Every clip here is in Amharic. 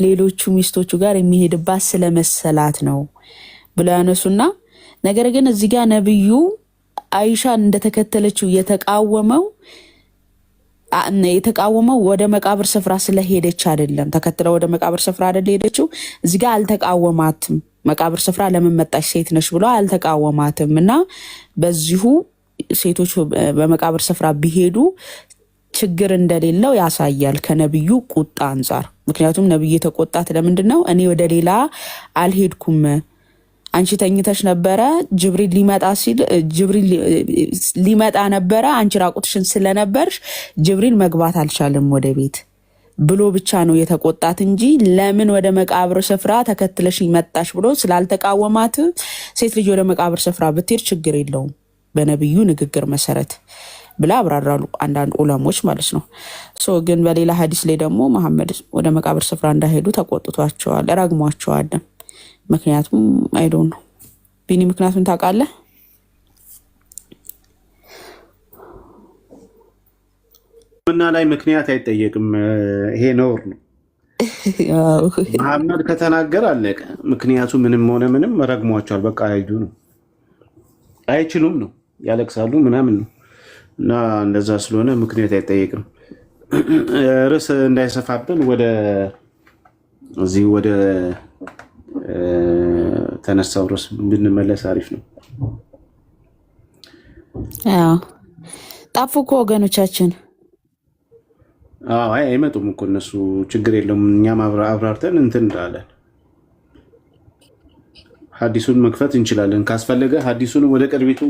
ሌሎቹ ሚስቶቹ ጋር የሚሄድባት ስለመሰላት ነው ብለው ያነሱና ነገር ግን እዚህ ጋር ነብዩ አይሻን እንደተከተለችው የተቃወመው ወደ መቃብር ስፍራ ስለሄደች አይደለም። ተከትለ ወደ መቃብር ስፍራ አይደል ሄደችው። እዚህ ጋር አልተቃወማትም። መቃብር ስፍራ ለምን መጣሽ ሴት ነሽ ብሎ አልተቃወማትም። እና በዚሁ ሴቶች በመቃብር ስፍራ ቢሄዱ ችግር እንደሌለው ያሳያል ከነብዩ ቁጣ አንጻር። ምክንያቱም ነብዩ የተቆጣት ለምንድን ነው? እኔ ወደ ሌላ አልሄድኩም፣ አንቺ ተኝተሽ ነበረ፣ ጅብሪል ሊመጣ ነበረ፣ አንቺ ራቁትሽን ስለነበርሽ ጅብሪል መግባት አልቻለም ወደ ቤት ብሎ ብቻ ነው የተቆጣት እንጂ ለምን ወደ መቃብር ስፍራ ተከትለሽ መጣሽ ብሎ ስላልተቃወማት ሴት ልጅ ወደ መቃብር ስፍራ ብትሄድ ችግር የለውም በነብዩ ንግግር መሰረት ብላ አብራራሉ አንዳንድ ዑለሞች ማለት ነው። ግን በሌላ ሐዲስ ላይ ደግሞ መሐመድ ወደ መቃብር ስፍራ እንዳይሄዱ ተቆጥቷቸዋል፣ ረግሟቸዋል። ምክንያቱም አይዶን ነው ቢኒ ምክንያቱም ታውቃለህ? እና ላይ ምክንያት አይጠየቅም። ይሄ ነውር ነው። መሐመድ ከተናገር አለቀ። ምክንያቱ ምንም ሆነ ምንም ረግሟቸዋል። በቃ አይዱ ነው፣ አይችሉም ነው፣ ያለቅሳሉ ምናምን ነው። እና እንደዛ ስለሆነ ምክንያት አይጠየቅም። ርዕስ እንዳይሰፋብን ወደ ተነሳው ርዕስ ብንመለስ አሪፍ ነው። ጣፉ እኮ ወገኖቻችን አይመጡም እኮ እነሱ። ችግር የለውም። እኛም አብራርተን እንትን እንላለን። ሐዲሱን መክፈት እንችላለን። ካስፈለገ ሐዲሱን ወደ ቅርቢቱ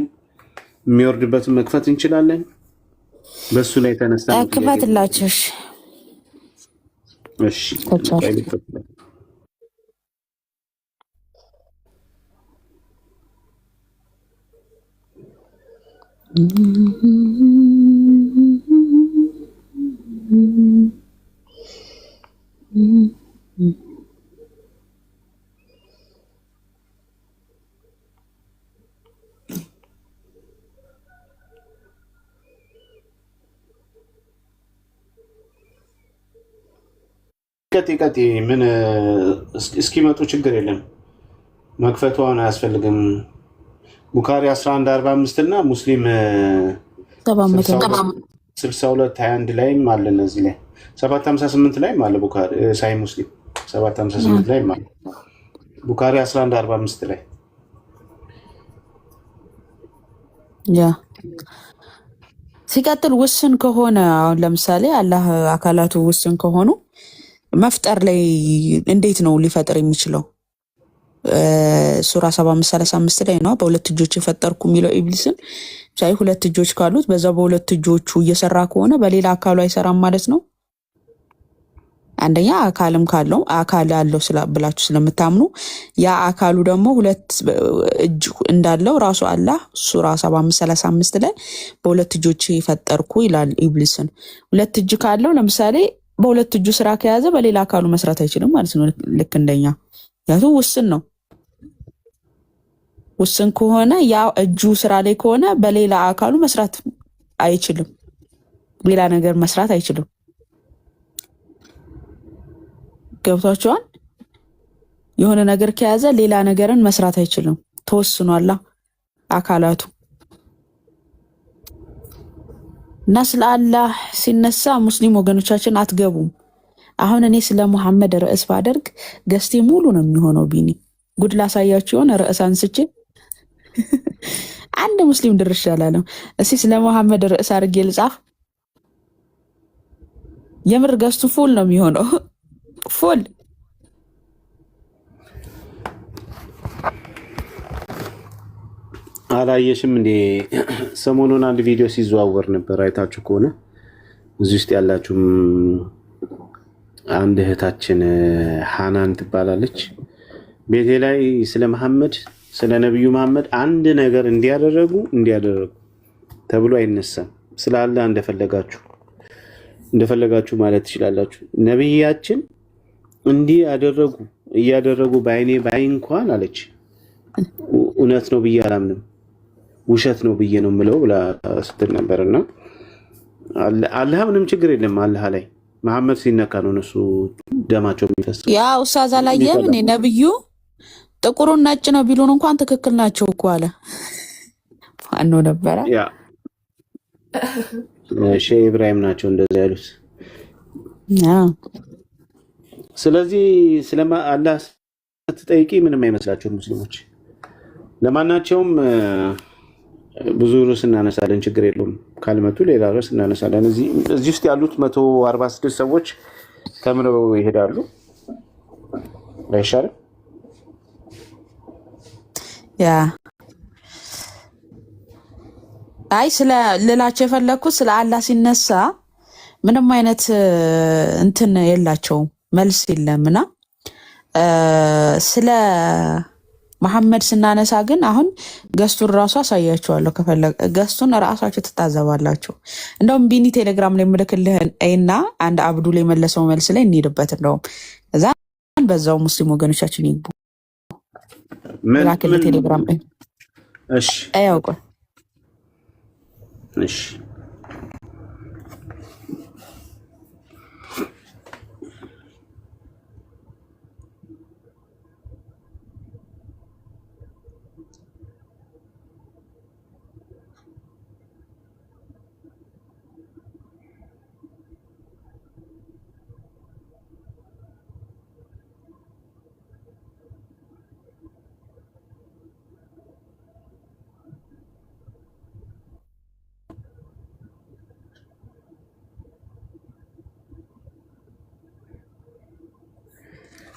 የሚወርድበትን መክፈት እንችላለን። በሱ ላይ ተነሳ ክፈትላችሁ። እሺ ቀጥ ምን እስኪመጡ ችግር የለም። መክፈቱ አሁን አያስፈልግም። ቡኻሪ 1145 እና ሙስሊም 6221 ላይም አለ። እነዚህ ላይ 758 ላይም አለ። ቡኻሪ ሳይ ሙስሊም 758 ላይም አለ። ቡኻሪ 1145 ላይ ሲቀጥል ውስን ከሆነ አሁን ለምሳሌ አላህ አካላቱ ውስን ከሆኑ መፍጠር ላይ እንዴት ነው ሊፈጥር የሚችለው? ሱራ 7535 ላይ ነው በሁለት እጆች የፈጠርኩ የሚለው ኢብሊስን። ሳይ ሁለት እጆች ካሉት በዛ በሁለት እጆቹ እየሰራ ከሆነ በሌላ አካሉ አይሰራም ማለት ነው። አንደኛ አካልም ካለው አካል አለው ብላችሁ ስለምታምኑ ያ አካሉ ደግሞ ሁለት እጅ እንዳለው ራሱ አላህ ሱራ 7535 ላይ በሁለት እጆች የፈጠርኩ ይላል ኢብሊስን። ሁለት እጅ ካለው ለምሳሌ በሁለት እጁ ስራ ከያዘ በሌላ አካሉ መስራት አይችልም ማለት ነው። ልክ እንደኛ ያቱ ውስን ነው። ውስን ከሆነ ያ እጁ ስራ ላይ ከሆነ በሌላ አካሉ መስራት አይችልም። ሌላ ነገር መስራት አይችልም። ገብቷችኋል? የሆነ ነገር ከያዘ ሌላ ነገርን መስራት አይችልም። ተወስኗል አካላቱ። እና ስለ አላህ ሲነሳ ሙስሊም ወገኖቻችን አትገቡም። አሁን እኔ ስለ መሐመድ ርዕስ ባደርግ ገስቴ ሙሉ ነው የሚሆነው። ቢኒ ጉድ ላሳያችሁ የሆነ ርዕስ አንስቼ አንድ ሙስሊም ድርሽ አላለም። እስኪ ስለ መሐመድ ርዕስ አድርጌ ልጻፍ። የምር ገስቱ ፉል ነው የሚሆነው። ፉል አላየሽም እንዴ? ሰሞኑን አንድ ቪዲዮ ሲዘዋወር ነበር፣ አይታችሁ ከሆነ እዚህ ውስጥ ያላችሁም አንድ እህታችን ሃናን ትባላለች። ቤቴ ላይ ስለ መሐመድ ስለ ነብዩ መሐመድ አንድ ነገር እንዲያደረጉ ተብሎ አይነሳም። ስለ አላህ እንደፈለጋችሁ ማለት ትችላላችሁ። ነብያችን እንዲህ እያደረጉ በአይኔ ባይ እንኳን አለች። እውነት ነው ብዬ አላምንም፣ ውሸት ነው ብዬ ነው የምለው ብላ ስትል ነበርና አላህ ምንም ችግር የለም አላህ ላይ። መሐመድ ሲነካ ነው እነሱ ደማቸው የሚፈስ ያ ኡስታዝ አላየም እኔ ነብዩ ጥቁሩን ነጭ ነው ቢሉን እንኳን ትክክል ናቸው እኮ አለ። ማን ነበረ? ያ ሼህ ኢብራሂም ናቸው እንደዛ ያሉት። ስለዚህ ስለማ አላህ ስትጠይቂ ምንም አይመስላቸውም ሙስሊሞች። ለማናቸውም ብዙ ርዕስ እናነሳለን፣ ችግር የለውም። ካልመጡ ሌላ ርዕስ እናነሳለን። እዚህ ውስጥ ያሉት 146 ሰዎች ተምረው ይሄዳሉ። አይሻልም? ያ አይ ስለ ልላቸው የፈለኩት ስለ አላህ ሲነሳ ምንም አይነት እንትን የላቸውም፣ መልስ የለምና ስለ መሐመድ ስናነሳ ግን አሁን ገስቱን ራሱ አሳያችኋለሁ። ከፈለገ ገስቱን ራሳችሁ ትታዘባላችሁ። እንደውም ቢኒ ቴሌግራም ላይ ምልክልህን እና አንድ አብዱል የመለሰው መልስ ላይ እንሄድበት። እንደውም እዛ በዛው ሙስሊም ወገኖቻችን ይግቡ። ላክልህ ቴሌግራም ላይ። እሺ አያውቁ። እሺ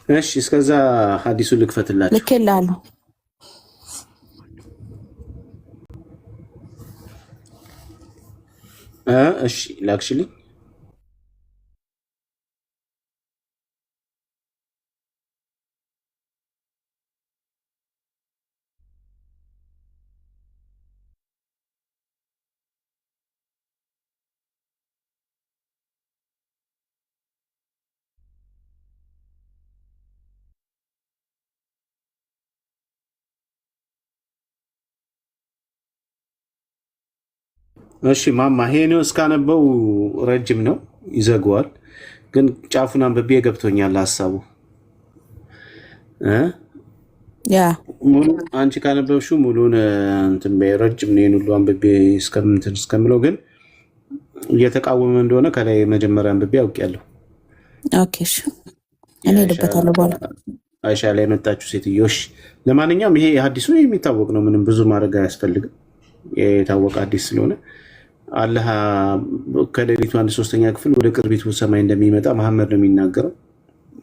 እሺ እስከዛ ሐዲሱን ልክፈትላችሁ። ልክላለሁ። እሺ ላክሽልኝ። እሺ ማማ ይሄን እስካነበው ረጅም ነው ይዘጋዋል፣ ግን ጫፉን አንብቤ ገብቶኛል ሐሳቡ። ያ ሙሉ አንቺ ካነበብሽው ሙሉን እንትን ረጅም ነው። ይሄን ሁሉ አንብቤ እስከምለው ግን እየተቃወመ እንደሆነ ከላይ መጀመሪያ አንብቤ አውቄያለሁ። ኦኬ እሺ እኔ ልበታለሁ በኋላ አይሻ ላይ መጣችሁ ሴትዮሽ። ለማንኛውም ይሄ ሐዲሱ የሚታወቅ ነው፣ ምንም ብዙ ማድረግ አያስፈልግም። የታወቀ ሐዲስ ስለሆነ አላህ ከሌሊቱ 1/3 ክፍል ወደ ቅርቢቱ ሰማይ እንደሚመጣ መሐመድ ነው የሚናገረው።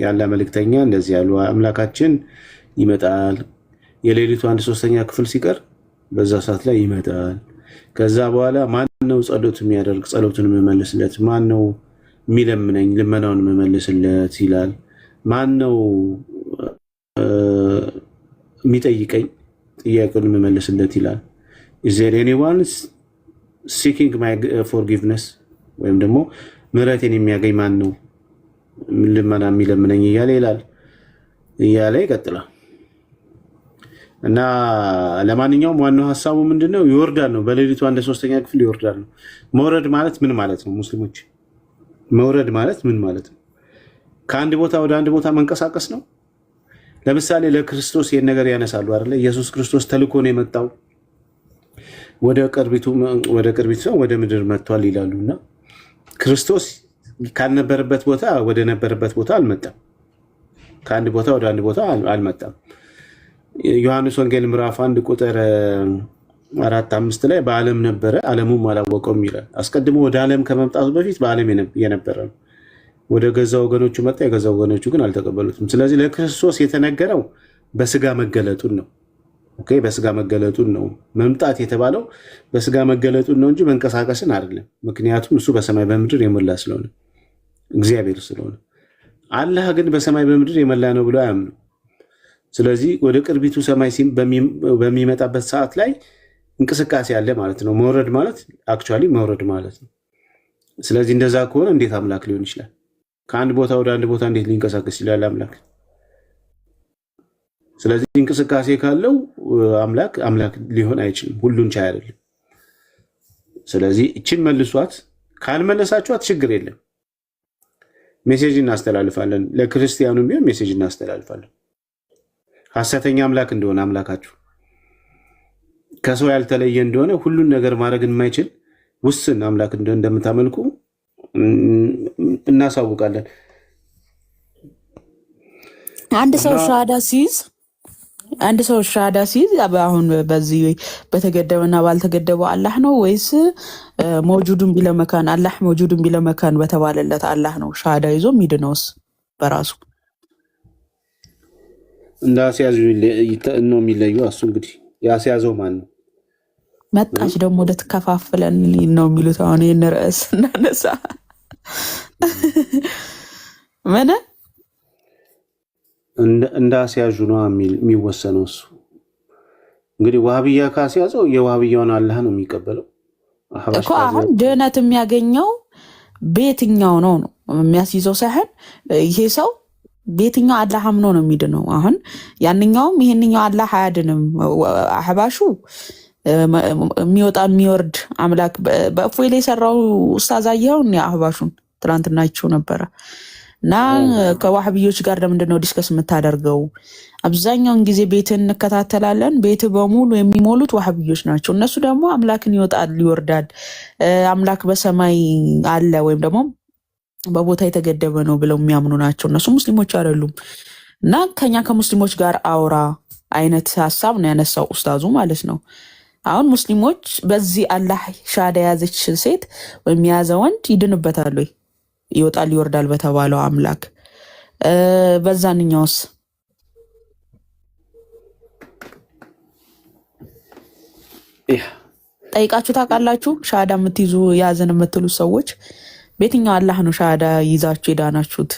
ያለ መልእክተኛ እንደዚህ ያሉ አምላካችን ይመጣል። የሌሊቱ 1/3 ክፍል ሲቀር በዛ ሰዓት ላይ ይመጣል። ከዛ በኋላ ማን ነው ጸሎት የሚያደርግ ጸሎቱን የምመልስለት? ማን ነው የሚለምነኝ ልመናውን የምመልስለት ይላል። ማን ነው የሚጠይቀኝ ጥያቄውን የምመልስለት ይላል። is there anyone seeking my forgiveness ወይም ደግሞ ምህረቴን የሚያገኝ ማን ነው ልመና የሚለምነኝ እያለ ይላል እያለ ይቀጥላል። እና ለማንኛውም ዋናው ሐሳቡ ምንድነው? ይወርዳል ነው። በሌሊቱ 1/3 ክፍል ይወርዳል ነው። መውረድ ማለት ምን ማለት ነው? ሙስሊሞች መውረድ ማለት ምን ማለት ነው? ከአንድ ቦታ ወደ አንድ ቦታ መንቀሳቀስ ነው። ለምሳሌ ለክርስቶስ ይሄን ነገር ያነሳሉ አይደለ? ኢየሱስ ክርስቶስ ተልኮ ነው የመጣው ወደ ቅርቢቱ ሰው ወደ ምድር መጥቷል ይላሉና ክርስቶስ ካልነበረበት ቦታ ወደ ነበረበት ቦታ አልመጣም። ከአንድ ቦታ ወደ አንድ ቦታ አልመጣም። ዮሐንስ ወንጌል ምዕራፍ 1 ቁጥር 4-5 ላይ በዓለም ነበረ ዓለሙም አላወቀውም ይላል። አስቀድሞ ወደ ዓለም ከመምጣቱ በፊት በዓለም የነበረ ነው። ወደ ገዛ ወገኖቹ መጣ፣ የገዛ ወገኖቹ ግን አልተቀበሉትም። ስለዚህ ለክርስቶስ የተነገረው በስጋ መገለጡን ነው። ኦኬ፣ በስጋ መገለጡን ነው መምጣት የተባለው፣ በስጋ መገለጡን ነው እንጂ መንቀሳቀስን አይደለም። ምክንያቱም እሱ በሰማይ በምድር የሞላ ስለሆነ እግዚአብሔር ስለሆነ። አላህ ግን በሰማይ በምድር የሞላ ነው ብሎ አያምኑ። ስለዚህ ወደ ቅርቢቱ ሰማይ በሚመጣበት ሰዓት ላይ እንቅስቃሴ አለ ማለት ነው። መውረድ ማለት አክቹዋሊ መውረድ ማለት ነው። ስለዚህ እንደዛ ከሆነ እንዴት አምላክ ሊሆን ይችላል? ከአንድ ቦታ ወደ አንድ ቦታ እንዴት ሊንቀሳቀስ ይችላል አምላክ? ስለዚህ እንቅስቃሴ ካለው አምላክ ሊሆን አይችልም፣ ሁሉን ቻይ አይደለም። ስለዚህ እችን መልሷት። ካልመለሳችኋት ችግር የለም። ሜሴጅ እናስተላልፋለን። ለክርስቲያኑም ቢሆን ሜሴጅ እናስተላልፋለን። ሐሰተኛ አምላክ እንደሆነ አምላካችሁ ከሰው ያልተለየ እንደሆነ ሁሉን ነገር ማድረግ የማይችል ውስን አምላክ እንደምታመልኩ እናሳውቃለን። አንድ ሰው ሻሃዳ ሲይዝ አሁን በዚህ በተገደበና ባልተገደበው አላህ ነው ወይስ መውጁዱን ቢለመካን አላህ መውጁዱን ቢለመካን በተባለለት አላህ ነው ሻሃዳ ይዞ የሚድነውስ? በራሱ እንዳስያዙ ነው የሚለየው። እሱ እንግዲህ ያስያዘው ማን ነው? መጣች ደግሞ ልትከፋፍለን ነው የሚሉት። አሁን ይህን ርዕስ እናነሳ ምን እንዳስያዙ ነው የሚወሰነው። እሱ እንግዲህ ዋህብያ ካስያዘው የዋህብያውን አላህ ነው የሚቀበለው እኮ። አሁን ድህነት የሚያገኘው በየትኛው ነው የሚያስይዘው ሳይሆን ይሄ ሰው በየትኛው አላህ አምኖ ነው የሚድነው። አሁን ያንኛውም ይሄንኛው አላህ አያድንም። አህባሹ የሚወጣ የሚወርድ አምላክ በእፎይ ላይ የሰራው ኡስታዝ አየኸው? አህባሹን ትናንትና አይቼው ነበረ። እና ከዋህብዮች ጋር ለምንድነው ዲስከስ የምታደርገው? አብዛኛውን ጊዜ ቤትን እንከታተላለን። ቤት በሙሉ የሚሞሉት ዋህብዮች ናቸው። እነሱ ደግሞ አምላክን ይወጣል ይወርዳል፣ አምላክ በሰማይ አለ ወይም ደግሞ በቦታ የተገደበ ነው ብለው የሚያምኑ ናቸው። እነሱ ሙስሊሞች አይደሉም። እና ከኛ ከሙስሊሞች ጋር አውራ አይነት ሀሳብ ነው ያነሳው ኡስታዙ ማለት ነው። አሁን ሙስሊሞች በዚህ አላህ ሻሃዳ የያዘች ሴት ወይም የያዘ ወንድ ይድንበታል ወይ? ይወጣል ይወርዳል በተባለው አምላክ በዛንኛውስ ጠይቃችሁ ታውቃላችሁ? ሻሃዳ የምትይዙ ያዘን የምትሉ ሰዎች በየትኛው አላህ ነው ሻሃዳ ይዛችሁ የዳናችሁት?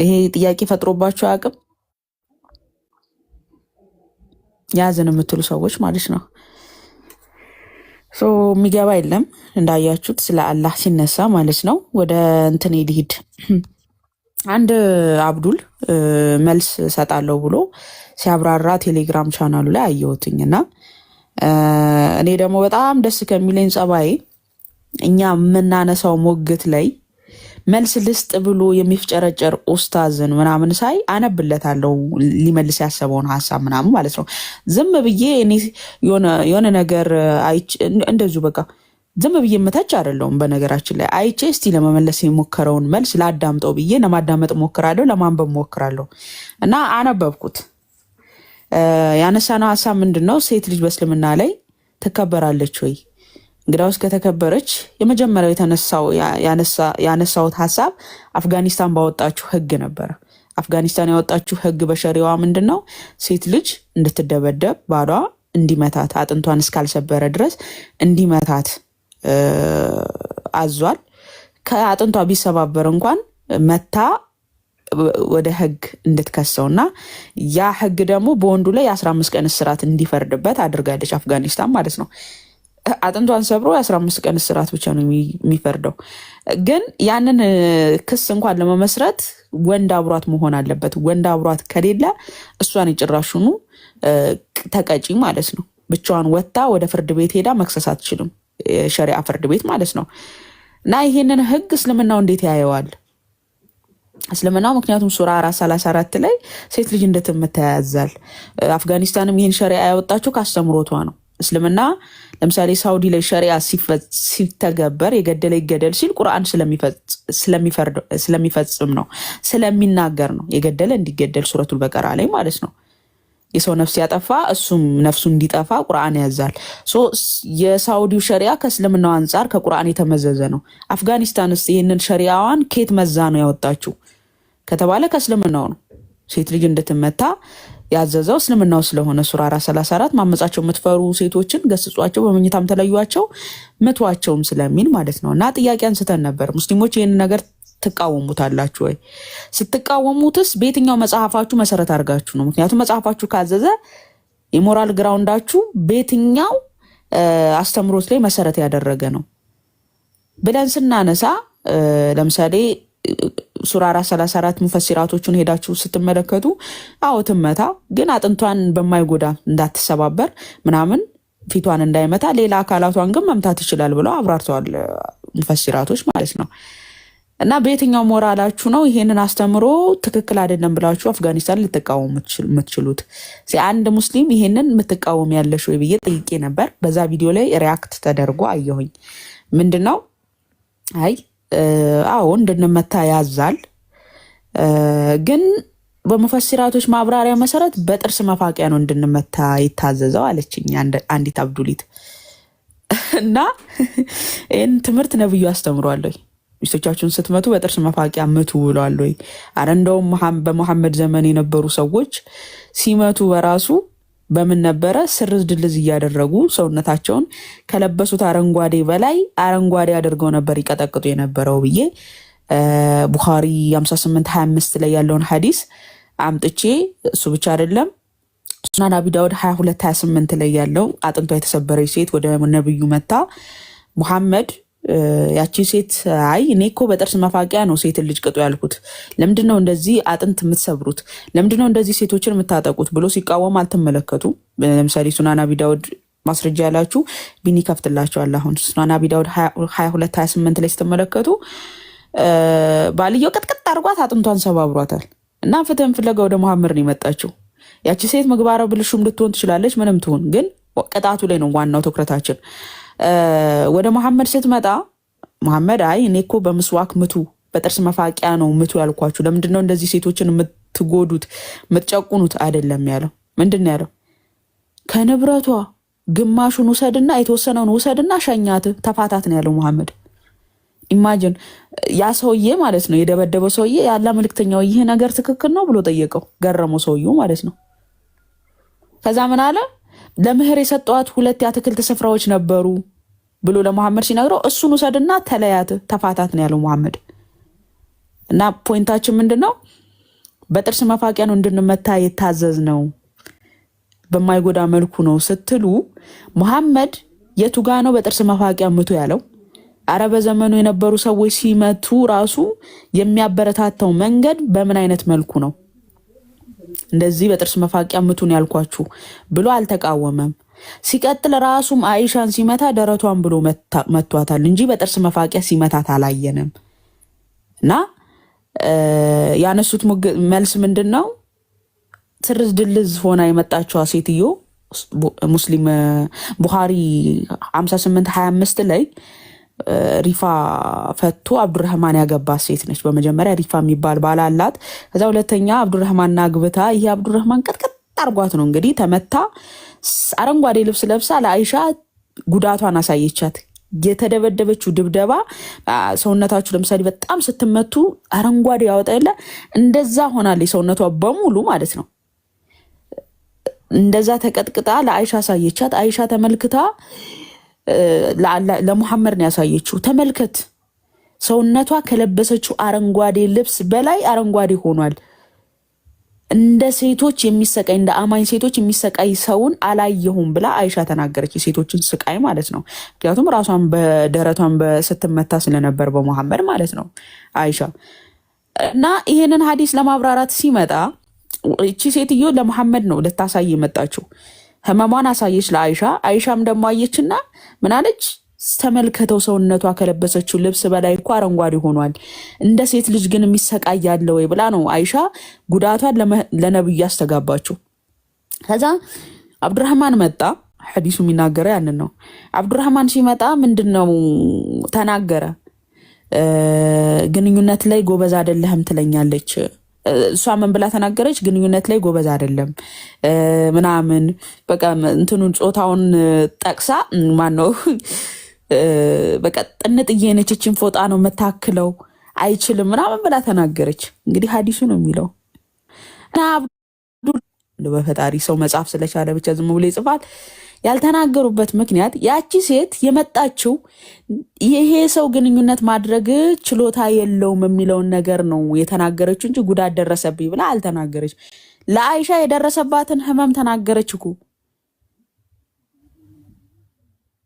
ይሄ ጥያቄ ፈጥሮባችሁ አያውቅም? ያዘን የምትሉ ሰዎች ማለት ነው። የሚገባ የለም እንዳያችሁት ስለ አላህ ሲነሳ ማለት ነው። ወደ እንትን ሊሂድ አንድ አብዱል መልስ ሰጣለሁ ብሎ ሲያብራራ ቴሌግራም ቻናሉ ላይ አየሁትኝ እና እኔ ደግሞ በጣም ደስ ከሚለኝ ጸባይ እኛ የምናነሳው ሞግት ላይ መልስ ልስጥ ብሎ የሚፍጨረጨር ኡስታዝን ምናምን ሳይ አነብለታለሁ ሊመልስ ያሰበውን ሀሳብ ምናምን ማለት ነው። ዝም ብዬ እኔ የሆነ ነገር እንደዚሁ በቃ ዝም ብዬ መታች አይደለሁም። በነገራችን ላይ አይቼ እስቲ ለመመለስ የሞከረውን መልስ ላዳምጠው ብዬ ለማዳመጥ ሞክራለሁ፣ ለማንበብ ሞክራለሁ እና አነበብኩት። ያነሳነው ሀሳብ ምንድን ነው? ሴት ልጅ በእስልምና ላይ ትከበራለች ወይ? እንግዳውስ ከተከበረች የመጀመሪያው ያነሳውት ሀሳብ አፍጋኒስታን ባወጣችው ህግ ነበረ። አፍጋኒስታን ያወጣችው ህግ በሸሪዋ ምንድን ነው? ሴት ልጅ እንድትደበደብ ባሏ እንዲመታት አጥንቷን እስካልሰበረ ድረስ እንዲመታት አዟል። ከአጥንቷ ቢሰባበር እንኳን መታ ወደ ህግ እንድትከሰውና ያ ህግ ደግሞ በወንዱ ላይ 15 ቀን እስራት እንዲፈርድበት አድርጋለች አፍጋኒስታን ማለት ነው። አጥንቷን ሰብሮ 15 ቀን እስራት ብቻ ነው የሚፈርደው። ግን ያንን ክስ እንኳን ለመመስረት ወንድ አብሯት መሆን አለበት። ወንድ አብሯት ከሌለ እሷን የጭራሹኑ ተቀጪ ማለት ነው። ብቻዋን ወጥታ ወደ ፍርድ ቤት ሄዳ መክሰስ አትችልም፣ የሸሪዓ ፍርድ ቤት ማለት ነው። እና ይሄንን ህግ እስልምናው እንዴት ያየዋል? እስልምናው ምክንያቱም ሱራ 434 ላይ ሴት ልጅ እንድትመታ ያዛል። አፍጋኒስታንም ይህን ሸሪዓ ያወጣችው ካስተምሮቷ ነው። እስልምና ለምሳሌ ሳውዲ ላይ ሸሪዓ ሲተገበር የገደለ ይገደል ሲል ቁርአን ስለሚፈጽም ነው፣ ስለሚናገር ነው። የገደለ እንዲገደል ሱረቱል በቀራ ላይ ማለት ነው። የሰው ነፍስ ያጠፋ እሱም ነፍሱ እንዲጠፋ ቁርአን ያዛል። የሳውዲው ሸሪዓ ከእስልምናው አንጻር ከቁርአን የተመዘዘ ነው። አፍጋኒስታንስ ይህንን ሸሪዓዋን ኬት መዛ ነው ያወጣችው ከተባለ ከእስልምናው ነው። ሴት ልጅ እንድትመታ ያዘዘው እስልምናው ስለሆነ ሱራ 434 ማመጻቸው የምትፈሩ ሴቶችን ገስጿቸው፣ በመኝታም ተለዩዋቸው፣ ምቷቸውም ስለሚል ማለት ነው። እና ጥያቄ አንስተን ነበር። ሙስሊሞች ይህን ነገር ትቃወሙታላችሁ ወይ? ስትቃወሙትስ በየትኛው መጽሐፋችሁ መሰረት አድርጋችሁ ነው? ምክንያቱም መጽሐፋችሁ ካዘዘ የሞራል ግራውንዳችሁ በየትኛው አስተምሮት ላይ መሰረት ያደረገ ነው ብለን ስናነሳ ለምሳሌ ሱራ 434 ሙፈሲራቶቹን ሄዳችሁ ስትመለከቱ አዎ ትመታ፣ ግን አጥንቷን በማይጎዳ እንዳትሰባበር ምናምን ፊቷን እንዳይመታ ሌላ አካላቷን ግን መምታት ይችላል ብለው አብራርተዋል ሙፈሲራቶች ማለት ነው። እና በየትኛው ሞራላችሁ ነው ይሄንን አስተምሮ ትክክል አይደለም ብላችሁ አፍጋኒስታን ልትቃወሙ የምትችሉት? አንድ ሙስሊም ይሄንን የምትቃወም ያለሽ ወይ ብዬ ጠይቄ ነበር። በዛ ቪዲዮ ላይ ሪያክት ተደርጎ አየሁኝ። ምንድነው? አይ አዎ እንድንመታ ያዛል፣ ግን በሙፈሲራቶች ማብራሪያ መሰረት በጥርስ መፋቂያ ነው እንድንመታ ይታዘዘው አለችኝ አንዲት አብዱሊት። እና ይህን ትምህርት ነብዩ አስተምሯል ወይ? ሚስቶቻችሁን ስትመቱ በጥርስ መፋቂያ ምቱ ብለዋል ወይ? አረ እንደውም በመሐመድ ዘመን የነበሩ ሰዎች ሲመቱ በራሱ በምን ነበረ? ስርዝ ድልዝ እያደረጉ ሰውነታቸውን ከለበሱት አረንጓዴ በላይ አረንጓዴ አድርገው ነበር ይቀጠቅጡ የነበረው ብዬ ቡኻሪ 58-25 ላይ ያለውን ሐዲስ አምጥቼ፣ እሱ ብቻ አይደለም ሱናን አቢ ዳውድ 22-28 ላይ ያለው አጥንቷ የተሰበረች ሴት ወደ ነብዩ መታ ሙሐመድ ያቺ ሴት አይ እኔ እኮ በጥርስ መፋቂያ ነው ሴት ልጅ ቅጡ ያልኩት፣ ለምንድነው እንደዚህ አጥንት የምትሰብሩት? ለምንድነው እንደዚህ ሴቶችን የምታጠቁት ብሎ ሲቃወም አልተመለከቱ? ለምሳሌ ሱናን አቢ ዳውድ ማስረጃ ያላችሁ ቢኒ ከፍትላችኋል። አሁን ሱናን አቢ ዳውድ 22-28 ላይ ስትመለከቱ ባልየው ቅጥቅጥ አድርጓት አጥንቷን ሰባብሯታል። እና ፍትህን ፍለጋ ወደ መሐመድ ነው የመጣችው። ያቺ ሴት ምግባረ ብልሹም ልትሆን ትችላለች፣ ምንም ትሆን፣ ግን ቅጣቱ ላይ ነው ዋናው ትኩረታችን። ወደ መሐመድ ስትመጣ መሐመድ አይ እኔ እኮ በምስዋክ ምቱ በጥርስ መፋቂያ ነው ምቱ ያልኳችሁ፣ ለምንድነው እንደዚህ ሴቶችን የምትጎዱት የምትጨቁኑት? አይደለም ያለው። ምንድን ያለው? ከንብረቷ ግማሹን ውሰድና የተወሰነውን ውሰድና ሸኛት ተፋታት ነው ያለው መሐመድ። ኢማጅን ያ ሰውዬ ማለት ነው የደበደበው ሰውዬ ያለ መልክተኛው ይህ ነገር ትክክል ነው ብሎ ጠየቀው። ገረመው ሰውዬው ማለት ነው። ከዛ ምን አለ? ለምህር የሰጠዋት 2 የአትክልት ስፍራዎች ነበሩ ብሎ ለመሐመድ ሲነግረው እሱን ውሰድና ተለያት ተፋታት ነው ያለው መሐመድ። እና ፖይንታችን ምንድነው? በጥርስ መፋቂያ ነው እንድንመታ የታዘዝ ነው፣ በማይጎዳ መልኩ ነው ስትሉ መሐመድ የቱጋ ነው በጥርስ መፋቂያ ምቱ ያለው? አረ በዘመኑ የነበሩ ሰዎች ሲመቱ ራሱ የሚያበረታታው መንገድ በምን አይነት መልኩ ነው? እንደዚህ በጥርስ መፋቂያ ምቱን ያልኳችሁ ብሎ አልተቃወመም። ሲቀጥል ራሱም አይሻን ሲመታ ደረቷን ብሎ መቷታል እንጂ በጥርስ መፋቂያ ሲመታት አላየንም። እና ያነሱት መልስ ምንድን ነው? ትርዝ ድልዝ ሆና የመጣችዋ ሴትዮ ሙስሊም ቡኻሪ 58-25 ላይ ሪፋ ፈቶ አብዱረህማን ያገባት ሴት ነች። በመጀመሪያ ሪፋ የሚባል ባል አላት። ከዛ ሁለተኛ አብዱረህማን አግብታ ይሄ አብዱረህማን ቀጥቀጥ አርጓት ነው እንግዲህ ተመታ። አረንጓዴ ልብስ ለብሳ ለአይሻ ጉዳቷን አሳየቻት። የተደበደበችው ድብደባ ሰውነታችሁ ለምሳሌ በጣም ስትመቱ አረንጓዴ ያወጣ የለ እንደዛ ሆናለች ሰውነቷ በሙሉ ማለት ነው። እንደዛ ተቀጥቅጣ ለአይሻ አሳየቻት። አይሻ ተመልክታ ለሙሐመድ ነው ያሳየችው። ተመልከት ሰውነቷ ከለበሰችው አረንጓዴ ልብስ በላይ አረንጓዴ ሆኗል። እንደ ሴቶች የሚሰቃይ እንደ አማኝ ሴቶች የሚሰቃይ ሰውን አላየሁም ብላ አይሻ ተናገረች። የሴቶችን ስቃይ ማለት ነው። ምክንያቱም ራሷን በደረቷን ስትመታ ስለነበር በሙሐመድ ማለት ነው አይሻ። እና ይሄንን ሀዲስ ለማብራራት ሲመጣ እቺ ሴትዮ ለሙሐመድ ነው ልታሳይ የመጣችው። ህመሟን አሳየች ለአይሻ። አይሻም ደግሞ አየችና ምን አለች? ተመልከተው ሰውነቷ ከለበሰችው ልብስ በላይ እኮ አረንጓዴ ሆኗል፣ እንደ ሴት ልጅ ግን የሚሰቃይ ያለ ወይ ብላ ነው አይሻ ጉዳቷን ለነብዩ ያስተጋባችው። ከዛ አብዱረህማን መጣ። ሐዲሱ የሚናገረው ያንን ነው። አብዱረህማን ሲመጣ ምንድነው ተናገረ? ግንኙነት ላይ ጎበዝ አይደለህም ትለኛለች። እሷ ምን ብላ ተናገረች? ግንኙነት ላይ ጎበዝ አይደለም ምናምን በቃ እንትኑን ጾታውን ጠቅሳ ማነው በቃ ጥንጥዬ ነች እችን ፎጣ ነው የምታክለው አይችልም ምናምን ብላ ተናገረች። እንግዲህ ሀዲሱ ነው የሚለው። እና በፈጣሪ ሰው መጽሐፍ ስለቻለ ብቻ ዝም ብሎ ይጽፋል። ያልተናገሩበት ምክንያት ያቺ ሴት የመጣችው ይሄ ሰው ግንኙነት ማድረግ ችሎታ የለውም የሚለውን ነገር ነው የተናገረችው እንጂ ጉዳት ደረሰብኝ ብላ አልተናገረች። ለአይሻ የደረሰባትን ህመም ተናገረች እኮ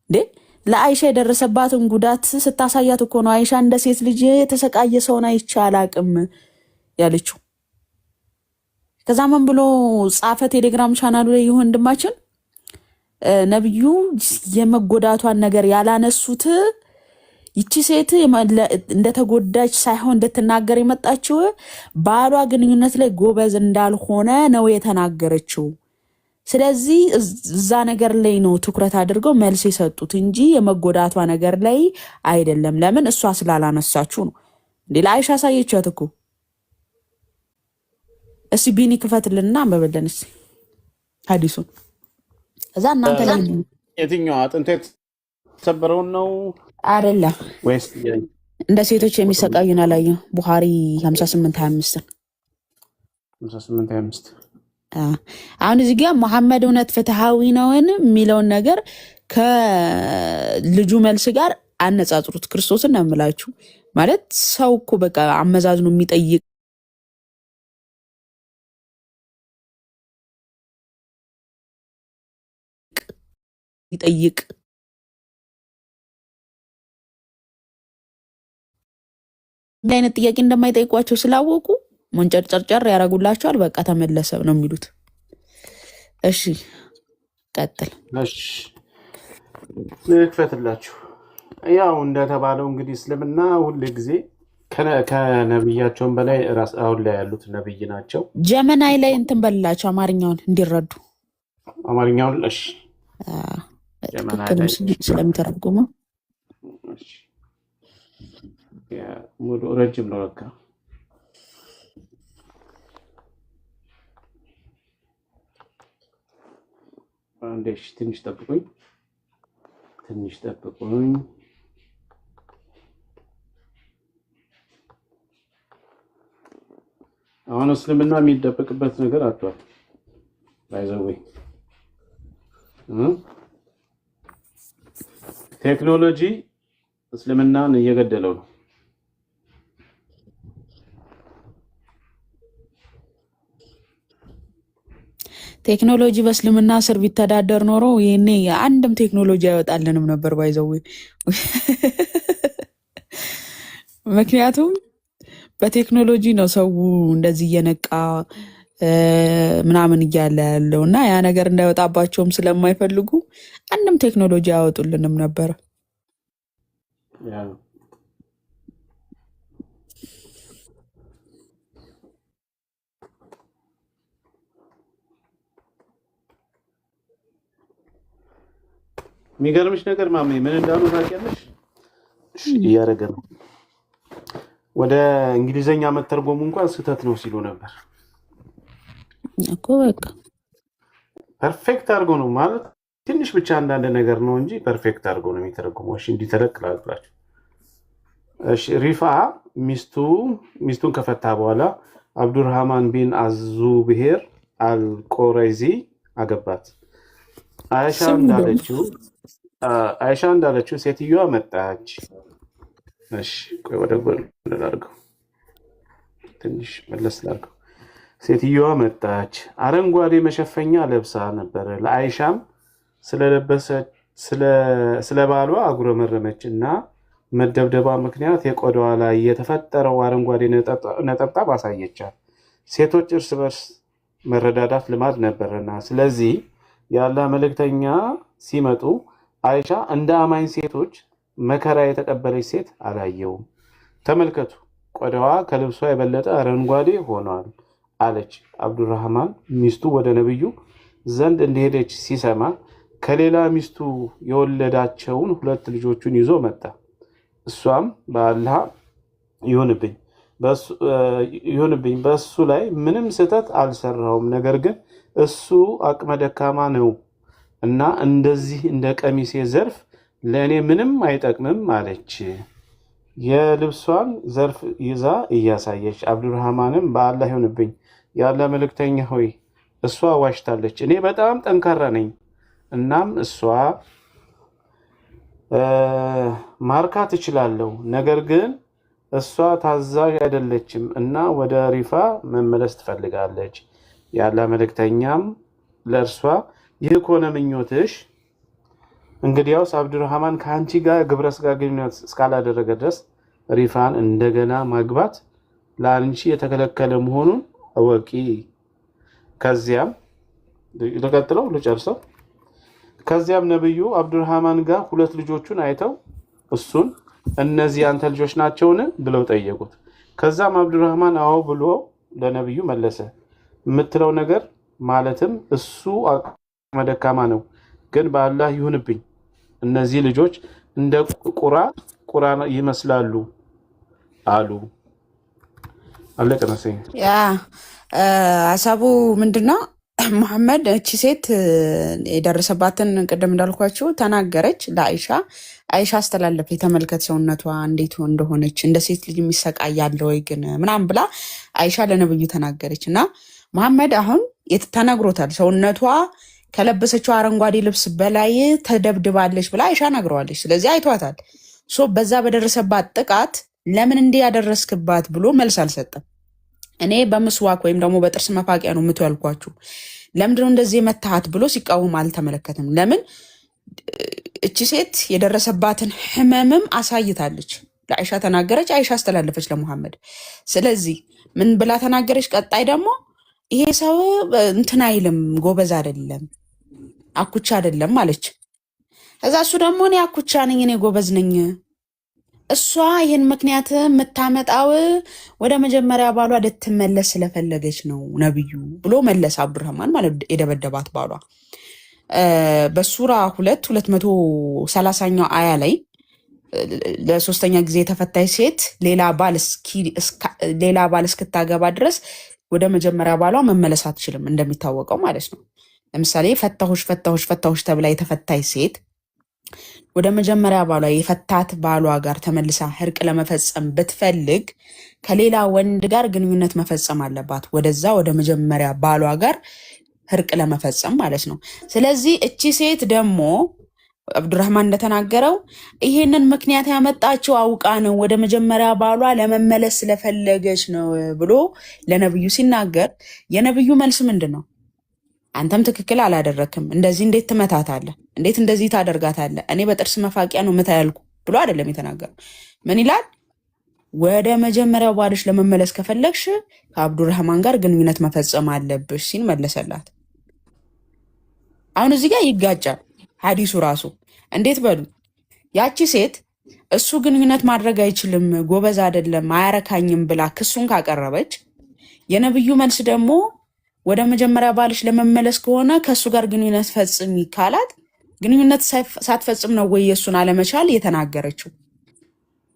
እንዴ! ለአይሻ የደረሰባትን ጉዳት ስታሳያት እኮ ነው አይሻ እንደ ሴት ልጅ የተሰቃየ ሰውን አይቼ አላቅም ያለችው። ከዛ ምን ብሎ ጻፈ ቴሌግራም ቻናሉ ላይ ወንድማችን ነብዩ የመጎዳቷን ነገር ያላነሱት ይቺ ሴት እንደተጎዳች ሳይሆን እንድትናገር የመጣችው ባሏ ግንኙነት ላይ ጎበዝ እንዳልሆነ ነው የተናገረችው። ስለዚህ እዛ ነገር ላይ ነው ትኩረት አድርገው መልስ የሰጡት እንጂ የመጎዳቷ ነገር ላይ አይደለም። ለምን እሷ ስላላነሳችሁ ነው እንዴ? ለአይሻ አሳየቻት እኮ። እስኪ ቢኒ ክፈትልንና አንበበለን እስኪ ሐዲሱን እዛ እናንተ ላይ የትኛው አጥንት የተሰበረውን ነው አይደለም ወይስ እንደ ሴቶች የሚሰቃዩን አላየው? ቡኻሪ 58:25 58:25 አሁን እዚህ ጋር መሐመድ እውነት ፍትሃዊ ነውን የሚለውን ነገር ከልጁ መልስ ጋር አነጻጽሩት። ክርስቶስን ነው የምላችሁ። ማለት ሰው እኮ በቃ አመዛዝኖ የሚጠይቅ እንደ አይነት ጥያቄ እንደማይጠይቋቸው ስላወቁ መንጨርጨርጨር ያደርጉላቸዋል። በቃ ተመለሰ ነው የሚሉት። እሺ ቀጥል። ልክፈትላችሁ። ያው እንደተባለው እንግዲህ እስልምና ሁል ጊዜ ከነብያቸውን በላይ አሁን ላይ ያሉት ነብይ ናቸው። ጀመናይ ላይ እንትን በላቸው አማርኛውን እንዲረዱ። አማርኛውን እሺ ስለሚተረጉሙ ሙሉ ረጅም ነው በቃ አንዴሽ ትንሽ ጠብቁኝ። አሁን እስልምና የሚደበቅበት ነገር አጥቷል። ባይዘዌ ቴክኖሎጂ እስልምናን እየገደለው ነው። ቴክኖሎጂ በእስልምና ስር ቢተዳደር ኖሮ ይሄኔ አንድም ቴክኖሎጂ አይወጣልንም ነበር ባይዘው። ምክንያቱም በቴክኖሎጂ ነው ሰው እንደዚህ እየነቃ ምናምን እያለ ያለው እና ያ ነገር እንዳይወጣባቸውም ስለማይፈልጉ አንድም ቴክኖሎጂ አያወጡልንም ነበር። የሚገርምሽ ነገር ማሜ ምን እንዳሉ ታውቂያለሽ? እያደረገ ነው ወደ እንግሊዘኛ መተርጎሙ እንኳን ስህተት ነው ሲሉ ነበር እኮ። በቃ ፐርፌክት አድርጎ ነው ማለት ትንሽ ብቻ አንዳንድ ነገር ነው እንጂ ፐርፌክት አድርጎ ነው የሚተረጉመው። እሺ እንዲተለቅላላችሁ። እሺ ሪፋ ሚስቱን ከፈታ በኋላ አብዱርሃማን ቢን አዙብሄር አልቆረይዚ አገባት። አይሻ እንዳለችው ሴትዮዋ መጣች። እሺ ቆይ ወደ ጎን ላድርገው፣ ትንሽ መለስ ላድርገው። ሴትዮዋ መጣች፣ አረንጓዴ መሸፈኛ ለብሳ ነበር። ለአይሻም ስለ ባሏ አጉረመረመች እና መደብደባ ምክንያት የቆዳዋ ላይ የተፈጠረው አረንጓዴ ነጠብጣብ አሳየቻት። ሴቶች እርስ በርስ መረዳዳት ልማድ ነበርና፣ ስለዚህ የአላህ መልእክተኛ ሲመጡ አይሻ እንደ አማኝ ሴቶች መከራ የተቀበለች ሴት አላየውም። ተመልከቱ፣ ቆዳዋ ከልብሷ የበለጠ አረንጓዴ ሆኗል አለች። አብዱራህማን ሚስቱ ወደ ነብዩ ዘንድ እንደሄደች ሲሰማ ከሌላ ሚስቱ የወለዳቸውን 2 ልጆቹን ይዞ መጣ። እሷም በአላህ ይሁንብኝ በእሱ ላይ ምንም ስህተት አልሰራውም፣ ነገር ግን እሱ አቅመ ደካማ ነው እና እንደዚህ እንደ ቀሚሴ ዘርፍ ለእኔ ምንም አይጠቅምም አለች። የልብሷን ዘርፍ ይዛ እያሳየች አብዱራህማንም በአላህ ይሁንብኝ የአላህ መልእክተኛ ሆይ እሷ ዋሽታለች፣ እኔ በጣም ጠንካራ ነኝ፣ እናም እሷ ማርካት እችላለሁ፣ ነገር ግን እሷ ታዛዥ አይደለችም እና ወደ ሪፋ መመለስ ትፈልጋለች። የአላህ መልእክተኛም ለእርሷ ይህ ከሆነ ምኞትሽ፣ እንግዲያውስ አብዱራህማን ከአንቺ ጋር ግብረ ስጋ ግንኙነት እስካላደረገ ድረስ ሪፋን እንደገና ማግባት ለአንቺ የተከለከለ መሆኑን እወቂ። ከዚያም ልጨርሰው። ከዚያም ነብዩ አብዱራህማን ጋር 2 ልጆቹን አይተው እሱን እነዚህ አንተ ልጆች ናቸውን ብለው ጠየቁት። ከዛም አብዱራህማን አዎ ብሎ ለነብዩ መለሰ። የምትለው ነገር ማለትም እሱ አቅመ ደካማ ነው፣ ግን በአላህ ይሁንብኝ እነዚህ ልጆች እንደ ቁራ ይመስላሉ አሉ። አለቀ መሰለኝ። ያ ሀሳቡ ምንድነው? መሐመድ እቺ ሴት የደረሰባትን ቅድም እንዳልኳችሁ ተናገረች ለአይሻ። አይሻ አስተላለፈ፣ የተመልከት ሰውነቷ እንዴት እንደሆነች እንደ ሴት ልጅ የሚሰቃይ ያለ ወይ ግን ምናምን ብላ አይሻ ለነብዩ ተናገረች። እና መሐመድ አሁን ተነግሮታል፣ ሰውነቷ ከለበሰችው አረንጓዴ ልብስ በላይ ተደብድባለች ብላ አይሻ ነግረዋለች። ስለዚህ አይቷታል። በዛ በደረሰባት ጥቃት ለምን እንዲህ ያደረስክባት ብሎ መልስ አልሰጠም። እኔ በምስዋክ ወይም ደግሞ በጥርስ መፋቂያ ነው ምቱ ያልኳችሁ፣ ለምንድነው እንደዚህ መታሃት ብሎ ሲቃወም አልተመለከትም። ለምን እቺ ሴት የደረሰባትን ህመምም አሳይታለች። ለአይሻ ተናገረች፣ አይሻ አስተላለፈች ለሙሐመድ። ስለዚህ ምን ብላ ተናገረች? ቀጣይ ደግሞ ይሄ ሰው እንትን አይልም፣ ጎበዝ አይደለም፣ አኩቻ አይደለም አለች። ከዛ እሱ ደግሞ እኔ አኩቻ ነኝ፣ እኔ ጎበዝ ነኝ፣ እሷ ይህን ምክንያት የምታመጣው ወደ መጀመሪያ ባሏ ልትመለስ ስለፈለገች ነው ነብዩ ብሎ መለስ። አብዱራህማን ማለት የደበደባት ባሏ በሱራ 230ኛው አያ ላይ ለሶስተኛ ጊዜ የተፈታች ሴት ሌላ ባል እስክታገባ ድረስ ወደ መጀመሪያ ባሏ መመለስ አትችልም፣ እንደሚታወቀው ማለት ነው። ለምሳሌ ፈታሁሽ ተብላ የተፈታች ሴት ወደ መጀመሪያ ባሏ የፈታት ባሏ ጋር ተመልሳ እርቅ ለመፈጸም ብትፈልግ ከሌላ ወንድ ጋር ግንኙነት መፈጸም አለባት፣ ወደ መጀመሪያ ባሏ ጋር እርቅ ለመፈጸም ማለት ነው። ስለዚህ እቺ ሴት ደግሞ አብዱራህማን እንደተናገረው ይሄንን ምክንያት ያመጣችው አውቃ ነው፣ ወደ መጀመሪያ ባሏ ለመመለስ ስለፈለገች ነው ብሎ ለነብዩ ሲናገር የነብዩ መልስ ምንድን ነው? አንተም ትክክል አላደረክም፣ እንደዚህ እንዴት ትመታታለህ? እንዴት እንደዚህ ታደርጋታለህ? እኔ በጥርስ መፋቂያ ነው ምታ ያልኩ ብሎ አይደለም የተናገረው። ምን ይላል? ወደ መጀመሪያው ባልሽ ለመመለስ ከፈለግሽ ከአብዱራህማን ጋር ግንኙነት መፈጸም አለብሽ ሲል መለሰላት። አሁን እዚህ ጋር ይጋጫል ሐዲሱ ራሱ። እንዴት በሉ ያቺ ሴት እሱ ግንኙነት ማድረግ አይችልም፣ ጎበዝ አይደለም፣ አያረካኝም ብላ ክሱን ካቀረበች የነብዩ መልስ ደግሞ ወደ መጀመሪያ ባልሽ ለመመለስ ከሆነ ከእሱ ጋር ግንኙነት ፈጽሚ ካላት ግንኙነት ሳትፈጽም ነው ወይ የእሱን አለመቻል የተናገረችው?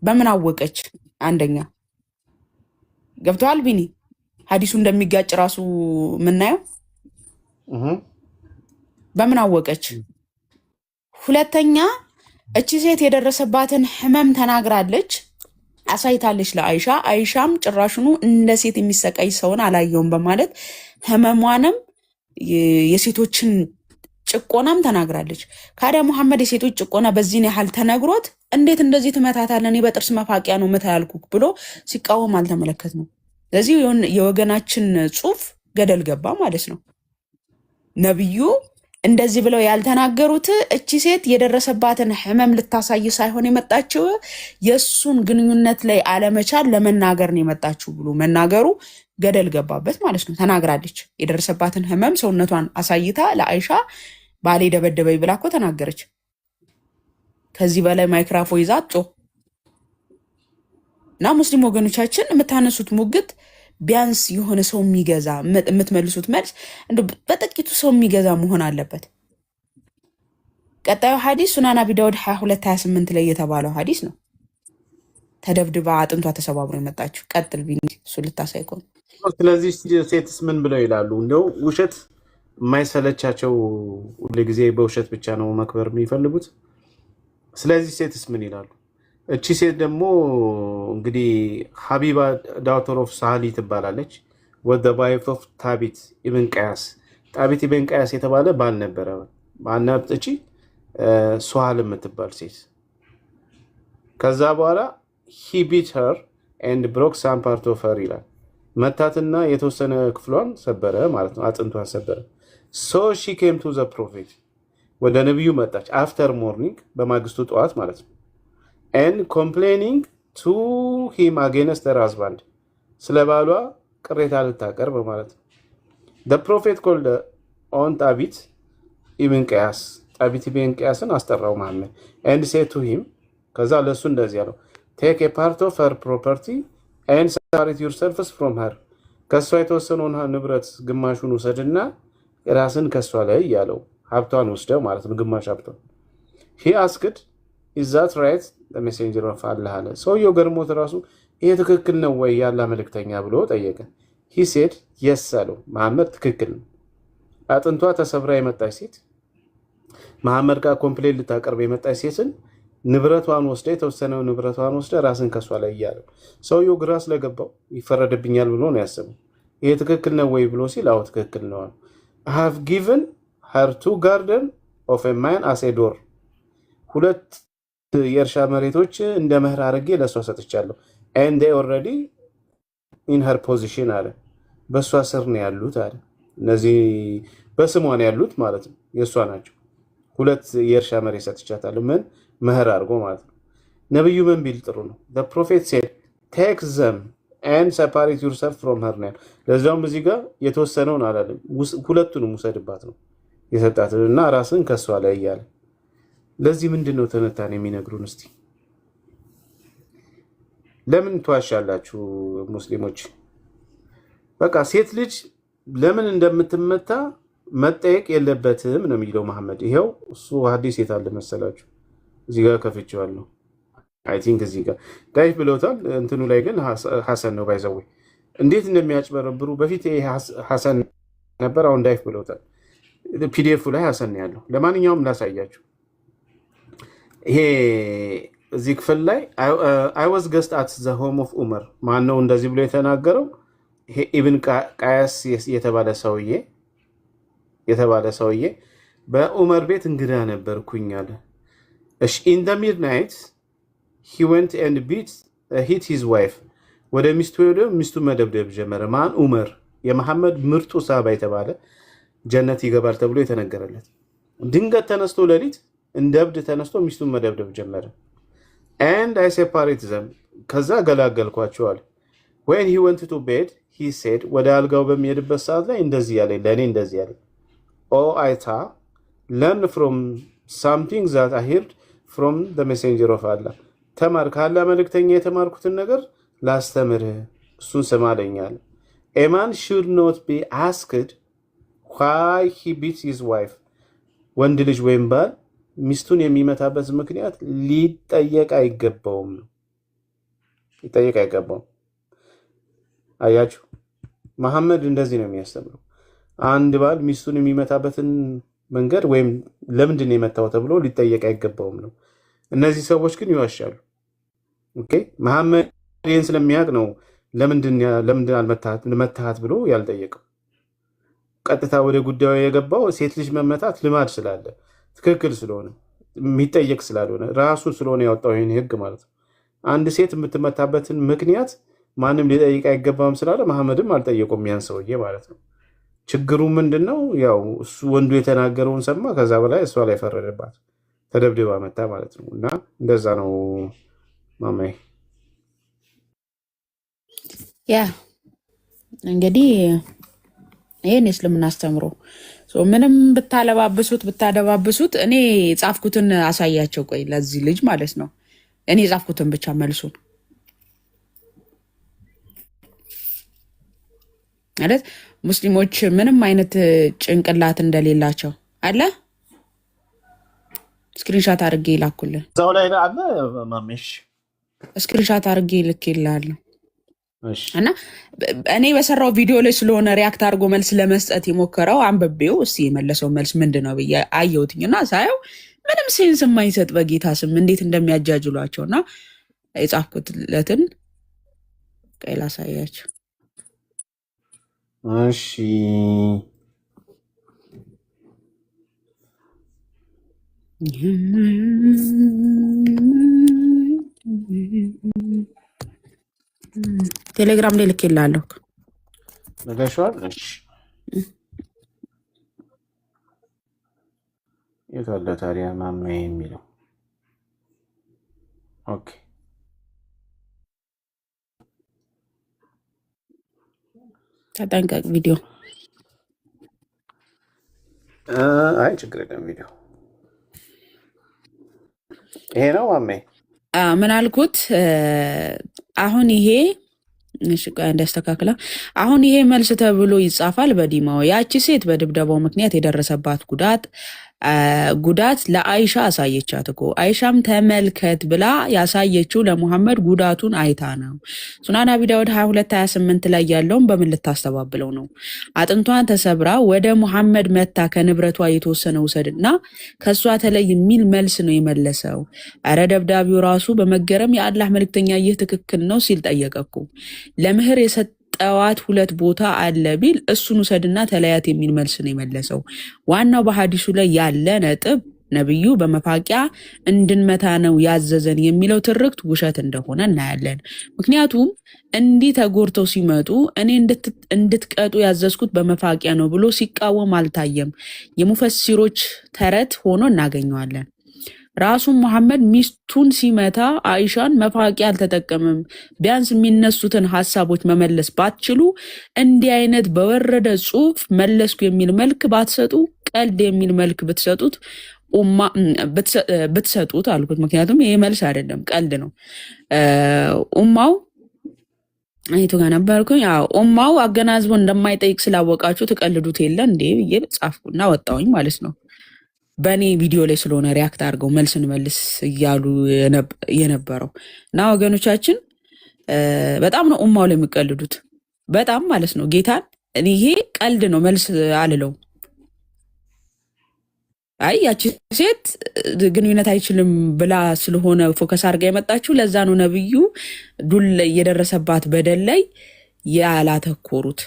በምን አወቀች? አንደኛ ገብተዋል ቢኒ ሐዲሱ እንደሚጋጭ ራሱ የምናየው በምን አወቀች? ሁለተኛ እቺ ሴት የደረሰባትን ህመም ተናግራለች፣ አሳይታለች ለአይሻ። አይሻም ጭራሽኑ እንደ ሴት የሚሰቃይ ሰውን አላየውም በማለት ህመሟንም የሴቶችን ጭቆናም ተናግራለች። ካዲያ ሙሐመድ የሴቶች ጭቆና በዚህን ያህል ተነግሮት እንዴት እንደዚህ ትመታታለህ? እኔ በጥርስ መፋቂያ ነው ምታ ያልኩህ ብሎ ሲቃወም አልተመለከት ነው። ስለዚህ የወገናችን ጽሑፍ ገደል ገባ ማለት ነው። ነብዩ እንደዚህ ብለው ያልተናገሩት እቺ ሴት የደረሰባትን ህመም ልታሳይ ሳይሆን የመጣችው የእሱን ግንኙነት ላይ አለመቻል ለመናገር ነው የመጣችው ብሎ መናገሩ ገደል ገባበት ማለት ነው። ተናግራለች። የደረሰባትን ህመም ሰውነቷን አሳይታ ለአይሻ ባሌ ደበደበኝ ብላ እኮ ተናገረች። ከዚህ በላይ ማይክራፎን ይዛ ጮህ እና ሙስሊም ወገኖቻችን የምታነሱት ሙግት ቢያንስ የሆነ ሰው የሚገዛ የምትመልሱት መልስ በጥቂቱ ሰው የሚገዛ መሆን አለበት። ቀጣዩ ሐዲስ ሱናን አቢ ዳውድ 2228 ላይ የተባለው ሐዲስ ነው። ተደብድባ አጥንቷ ተሰባብሮ የመጣችው። ቀጥል ቢኒ፣ እሱ ልታሳይ እኮ ነው። ስለዚህ ሴትስ ምን ብለው ይላሉ? እንደው ውሸት የማይሰለቻቸው ሁልጊዜ በውሸት ብቻ ነው መክበር የሚፈልጉት። ስለዚህ ሴትስ ምን ይላሉ? እቺ ሴት ደግሞ እንግዲህ ሀቢባ ዳውተር ኦፍ ሳሊ ትባላለች። ወደ ዋይፍ ኦፍ ታቢት ኢብን ቀያስ። ታቢት ኢብን ቀያስ የተባለ ባል ነበረ። ማናት እቺ? ሱሃል የምትባል ሴት። ከዛ በኋላ ሂ ቢት ሄር ኤንድ ብሮክ ሳም ፓርት ኦፍ ሄር ይላል። መታትና የተወሰነ ክፍሏን ሰበረ ማለት ነው፣ አጥንቷን ሰበረ። ሶ ሺ ኬም ቱ ዘ ፕሮፌት፣ ወደ ነቢዩ መጣች። አፍተር ሞርኒንግ፣ በማግስቱ ጠዋት ማለት ነው። ኤንድ ኮምፕሌኒንግ ቱ ሂም አጌንስት ሄር ሃዝባንድ፣ ስለ ባሏ ቅሬታ ልታቀርብ ማለት ነው። ዘ ፕሮፌት ኮልድ ኦን ጣቢት ኢብን ቀያስ፣ ጣቢት ኢብን ቀያስን አስጠራው መሐመድ። ኤንድ ሴድ ቱ ሂም፣ ከዛ ለሱ እንደዚህ ያለው ቴክ ኤ ፓርት ኦፍ ሄር ፕሮፐርቲ ኤንድ ሰፓሬት ዩርሰልፍስ ፍሮም ሄር ከእሷ የተወሰነውን ንብረት ግማሹን ውሰድና ራስን ከእሷ ላይ ያለው ሀብቷን ወስደው ማለት ነው፣ ግማሽ ሀብቷን። ሂ አስክድ ኢዝ ዛት ራይት ሜሴንጀር ኦፍ አላህ አለ። ሰውየው ገርሞት ራሱ ይሄ ትክክል ነው ወይ ያላ መልእክተኛ ብሎ ጠየቀ። ሂ ሴድ የስ አለው። መሐመድ ትክክል ነው። አጥንቷ ተሰብራ የመጣች ሴት መሐመድ ጋር ኮምፕሌን ልታቀርብ የመጣች ሴትን ንብረቷን ወስደ የተወሰነው ንብረቷን ወስደ ራስን ከሷ ላይ እያለው ሰውየው ግራ ስለገባው ይፈረድብኛል ብሎ ነው ያሰበው። ይሄ ትክክል ነው ወይ ብሎ ሲል አዎ ትክክል ነው። I have given her 2 garden of a man as a door 2 የእርሻ መሬቶች እንደ መህር አድርጌ ለሷ ሰጥቻለሁ። and they already in her position አለ። በሷ ስር ነው ያሉት አለ። እነዚህ በስሟ ነው ያሉት ማለት ነው፣ የሷ ናቸው። 2 የእርሻ መሬት ሰጥቻታለሁ ምን መህር አድርጎ ማለት ነው። ነብዩ ምን ቢል ጥሩ ነው? the prophet said take them and separate yourself from her ነው። ለዛውም እዚህ ጋር የተወሰነውን አላለም፣ ሁለቱንም ውሰድባት ነው የሰጣት እና ራስን ከሷ ላይ ያለ። ለዚህ ምንድነው ተነታን የሚነግሩን? እስቲ ለምን ተዋሻላችሁ ሙስሊሞች? በቃ ሴት ልጅ ለምን እንደምትመታ መጠየቅ የለበትም ነው የሚለው መሐመድ። ይሄው እሱ ሐዲስ የታለ መሰላችሁ? እዚህ ጋር ከፍቼዋለሁ። አይ ቲንክ እዚህ ጋር ዳይፍ ብለውታል። እንትኑ ላይ ግን ሐሰን ነው ባይዘው። እንዴት እንደሚያጭበረብሩ በፊት ይሄ ሐሰን ነበር፣ አሁን ዳይፍ ብለውታል። ፒዲኤፍ ላይ ሐሰን ያለው። ለማንኛውም ላሳያችሁ። ይሄ እዚህ ክፍል ላይ አይ ዋዝ ገስት አት ዘ ሆም ኦፍ ዑመር። ማን ነው እንደዚህ ብሎ የተናገረው? ይሄ ኢብን ቃያስ የተባለ ሰውዬ በዑመር ቤት እንግዳ ነበርኩኝ አለ። እሺ ኢን ዘ ሚድናይት ሂ ወንት ኤንድ ሂት ሂዝ ዋይፍ። ወደ ሚስቱ ሄዶ ሚስቱን መደብደብ ጀመረ። ማን? ዑመር። የመሐመድ ምርጡ ሳባ የተባለ ጀነት ይገባል ተብሎ የተነገረለት። ድንገት ተነስቶ ሌሊት እንደ እብድ ተነስቶ ሚስቱን መደብደብ ጀመረ። and I separate them ከዛ ገላገልኳቸዋል። when he went to bed he said ወደ አልጋው በሚሄድበት ሰዓት ላይ እንደዚህ ያለ ለኔ እንደዚህ ያለ oh አይታ learn from something that I heard from the messenger of Allah ተማር ካላ መልእክተኛ የተማርኩትን ነገር ላስተምርህ እሱን ሰማለኛል። a man should not be asked why he beats his wife ወንድ ልጅ ወይም ባል ሚስቱን የሚመታበት ምክንያት ሊጠየቅ አይገባውም ነው። ሊጠየቅ አይገባውም። አያችሁ መሐመድ እንደዚህ ነው የሚያስተምረው። አንድ ባል ሚስቱን የሚመታበትን መንገድ ወይም ለምንድን ነው የመታው ተብሎ ሊጠየቅ አይገባውም ነው። እነዚህ ሰዎች ግን ይዋሻሉ። ኦኬ መሐመድ ይህን ስለሚያውቅ ነው ለምንድን አልመታሃት ብሎ ያልጠየቀው። ቀጥታ ወደ ጉዳዩ የገባው ሴት ልጅ መመታት ልማድ ስላለ ትክክል ስለሆነ የሚጠየቅ ስላልሆነ ራሱ ስለሆነ ያወጣው ይሄን ህግ ማለት ነው። አንድ ሴት የምትመታበትን ምክንያት ማንም ሊጠይቅ አይገባም ስላለ መሐመድም አልጠየቁም ያን ሰውዬ ማለት ነው። ችግሩ ምንድነው? ያው እሱ ወንዱ የተናገረውን ሰማ፣ ከዛ በላይ እሷ ላይ ፈረደባት፣ ተደብድባ መታ ማለት ነው። እና እንደዛ ነው ማማዬ። ያ እንግዲህ ይሄን እስልምና አስተምሮ ምንም ብታደባብሱት እኔ ጻፍኩትን አሳያቸው። ቆይ ለዚህ ልጅ ማለት ነው እኔ ጻፍኩትን ብቻ መልሱን ማለት ሙስሊሞች ምንም አይነት ጭንቅላት እንደሌላቸው አለ። ስክሪንሻት አድርጌ ይላኩልን። እዛው ላይ አለ ማሜሽ፣ ስክሪንሻት አድርጌ ልኬልሃለሁ። እና እኔ በሰራው ቪዲዮ ላይ ስለሆነ ሪያክት አድርጎ መልስ ለመስጠት የሞከረው አንብቤው እስኪ የመለሰው መልስ ምንድን ነው ብዬ አየሁትኝና ሳየው ምንም ሴንስ የማይሰጥ በጌታ ስም እንዴት እንደሚያጃጅሏቸው እና የጻፍኩትለትን ቀይ ላሳያቸው። እሺ ቴሌግራም ላይ ልኬልሃለሁ። ነገሽዋል። እሺ የት አለ ታዲያ ማሜ የሚለው? ኦኬ ተጠንቀቅ። ቪዲዮ አይ ችግር የለም። ቪዲዮ ይሄ ነው ማሜ። ምን አልኩት? አሁን ይሄ እሺ ቆይ እንዳስተካክላ። አሁን ይሄ መልስ ተብሎ ይጻፋል በዲማው። ያቺ ሴት በድብደባው ምክንያት የደረሰባት ጉዳት ለአይሻ አሳየቻት እኮ። አይሻም ተመልከት ብላ ያሳየችው ለሙሐመድ ጉዳቱን አይታ ነው። ሱናን አቢ ዳውድ 2228 ላይ ያለውን በምን ልታስተባብለው ነው? አጥንቷን ተሰብራ ወደ ሙሐመድ መታ ከንብረቷ የተወሰነ ውሰድና ከእሷ ተለይ የሚል መልስ ነው የመለሰው። አረ ደብዳቤው ራሱ በመገረም የአላህ መልክተኛ ይህ ትክክል ነው ሲል ጠየቀኩ። ለምህር የሰጠዋት 2 ቦታ አለ ቢል እሱን ውሰድና ተለያት የሚል መልስ ነው የመለሰው። ዋናው በሐዲሱ ላይ ያለ ነጥብ ነብዩ በመፋቂያ እንድንመታ ነው ያዘዘን የሚለው ትርክት ውሸት እንደሆነ እናያለን። ምክንያቱም እንዲህ ተጎርተው ሲመጡ እኔ እንድትቀጡ ያዘዝኩት በመፋቂያ ነው ብሎ ሲቃወም አልታየም። የሙፈሲሮች ተረት ሆኖ እናገኘዋለን። ራሱን መሐመድ ሚስቱን ሲመታ አይሻን መፋቂያ አልተጠቀምም። ቢያንስ የሚነሱትን ሀሳቦች መመለስ ባትችሉ እንዲህ አይነት በወረደ ጽሁፍ መለስኩ የሚል መልክ ባትሰጡ፣ ቀልድ የሚል መልክ ብትሰጡት አልኩት። ምክንያቱም ይሄ መልስ አይደለም፣ ቀልድ ነው። ኡማው አይቶ ጋር ነበርኩኝ። ኡማው አገናዝቦ እንደማይጠይቅ ስላወቃችሁ ትቀልዱት የለ እንዴ ብዬ ጻፍኩና ወጣሁኝ ማለት ነው። በእኔ ቪዲዮ ላይ ስለሆነ ሪያክት አድርገው መልስ እንመልስ እያሉ የነበረው እና ወገኖቻችን በጣም ነው ኡማው ላይ የሚቀልዱት፣ በጣም ማለት ነው። ጌታን ይሄ ቀልድ ነው፣ መልስ አልለው። አይ ያቺ ሴት ግንኙነት አይችልም ብላ ስለሆነ ፎከስ አድርጋ የመጣችው ለዛ ነው ነብዩ ዱል የደረሰባት በደል ላይ ያላተኮሩት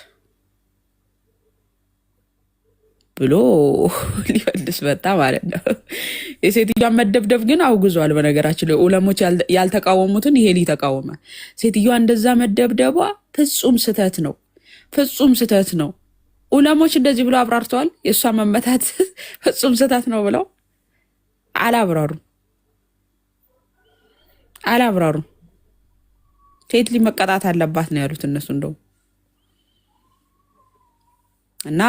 ብሎ ሊፈልስ መጣ ማለት ነው። የሴትዮዋን መደብደብ ግን አውግዟል። በነገራችን ላይ ዑለሞች ያልተቃወሙትን ይሄ ሊተቃወመ ሴትዮዋ እንደዛ መደብደቧ ፍጹም ስህተት ነው፣ ፍጹም ስህተት ነው። ዑለሞች እንደዚህ ብሎ አብራርተዋል። የእሷ መመታት ፍጹም ስህተት ነው ብለው አላብራሩም። ሴት ልጅ መቀጣት አለባት ነው ያሉት እነሱ እንደው እና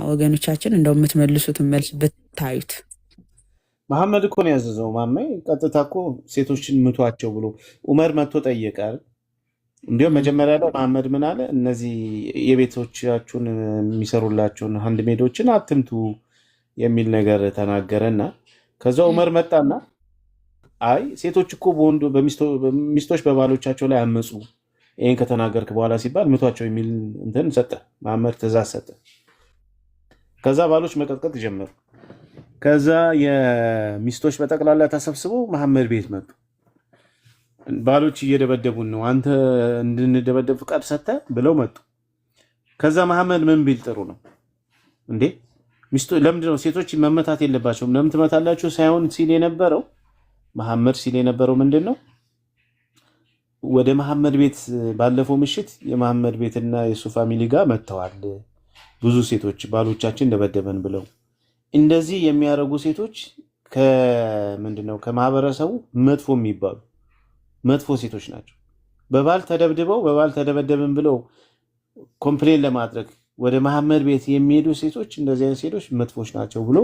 ወገኖቻችን እንደው የምትመልሱትን መልስ ብታዩት። መሐመድ እኮ ነው ያዘዘው። ማሜ ቀጥታ እኮ ሴቶችን ምቷቸው ብሎ ዑመር መጥቶ ጠየቃል። እንዲሁም መጀመሪያ ላይ መሐመድ ምን አለ? እነዚህ የቤቶቻችሁን የሚሰሩላቸውን ሃንድ ሜዶችን አትምቱ የሚል ነገር ተናገረና ከዛ ዑመር መጣና አይ ሴቶች እኮ ሚስቶች በባሎቻቸው ላይ አመፁ፣ ይህን ከተናገርክ በኋላ ሲባል ምቷቸው የሚል እንትን ሰጠ። መሐመድ ትእዛዝ ሰጠ። ከዛ ባሎች መቀጥቀጥ ጀመሩ። ከዛ የሚስቶች በጠቅላላ ተሰብስበው መሐመድ ቤት መጡ። ባሎች እየደበደቡን ነው፣ አንተ እንድንደበደብ ፍቃድ ሰጠ ብለው መጡ። ከዛ መሐመድ ምን ቢል ጥሩ ነው እንዴ? ለምንድነው ሴቶች መመታት የለባቸውም ለምን ትመታላችሁ ሳይሆን ሲል የነበረው መሐመድ ሲል የነበረው ምንድን ነው? ወደ መሐመድ ቤት ባለፈው ምሽት የመሐመድ ቤትና የሱ ፋሚሊ ጋር መጥተዋል ብዙ ሴቶች ባሎቻችን ደበደበን ብለው። እንደዚህ የሚያደርጉ ሴቶች ከምንድነው ከማህበረሰቡ መጥፎ የሚባሉ መጥፎ ሴቶች ናቸው። በባል ተደብድበው በባል ተደበደብን ብለው ኮምፕሌን ለማድረግ ወደ መሐመድ ቤት የሚሄዱ ሴቶች እንደዚህ አይነት ሴቶች መጥፎች ናቸው ብሎ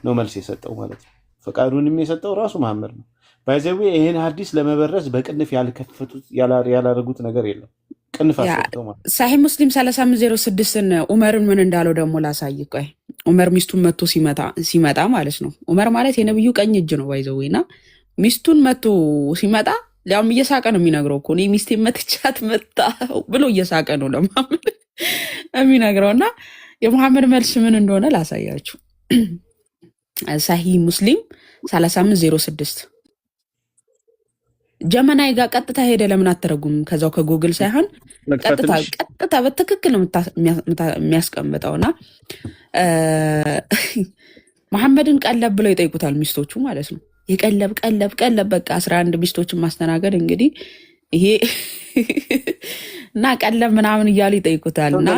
ነው መልስ የሰጠው ማለት ነው። ፈቃዱንም የሰጠው ራሱ መሐመድ ነው። ባይዘዌ ይህን ሐዲስ ለመበረዝ በቅንፍ ያልከፈቱት ያላረጉት ነገር የለም። ቅንፍ አሰጠው ማለት ሳሂህ ሙስሊም 3506ን ዑመርን ምን እንዳለው ደግሞ ላሳይ። ቆይ ዑመር ሚስቱን መቶ ሲመጣ ማለት ነው። ዑመር ማለት የነብዩ ቀኝ እጅ ነው ባይዘዌና ሚስቱን መቶ ሲመጣ ሊያውም እየሳቀ ነው የሚነግረው እኮ እኔ ሚስቴን መትቻት መጣ ብሎ እየሳቀ ነው ለመሐመድ የሚነግረውና የመሐመድ መልስ ምን እንደሆነ ላሳያችሁ። ሳሂህ ሙስሊም 3506 ጀመናይ ጋር ቀጥታ ሄደ። ለምን አትረጉም? ከዛው ከጉግል ሳይሆን ቀጥታ በትክክል ነው የሚያስቀምጠውና መሐመድን ቀለብ ብለው ይጠይቁታል ሚስቶቹ ማለት ነው። የቀለብ በቃ 11 ሚስቶችን ማስተናገድ እንግዲህ ይሄ እና ቀለብ ምናምን እያሉ ይጠይቁታል። እና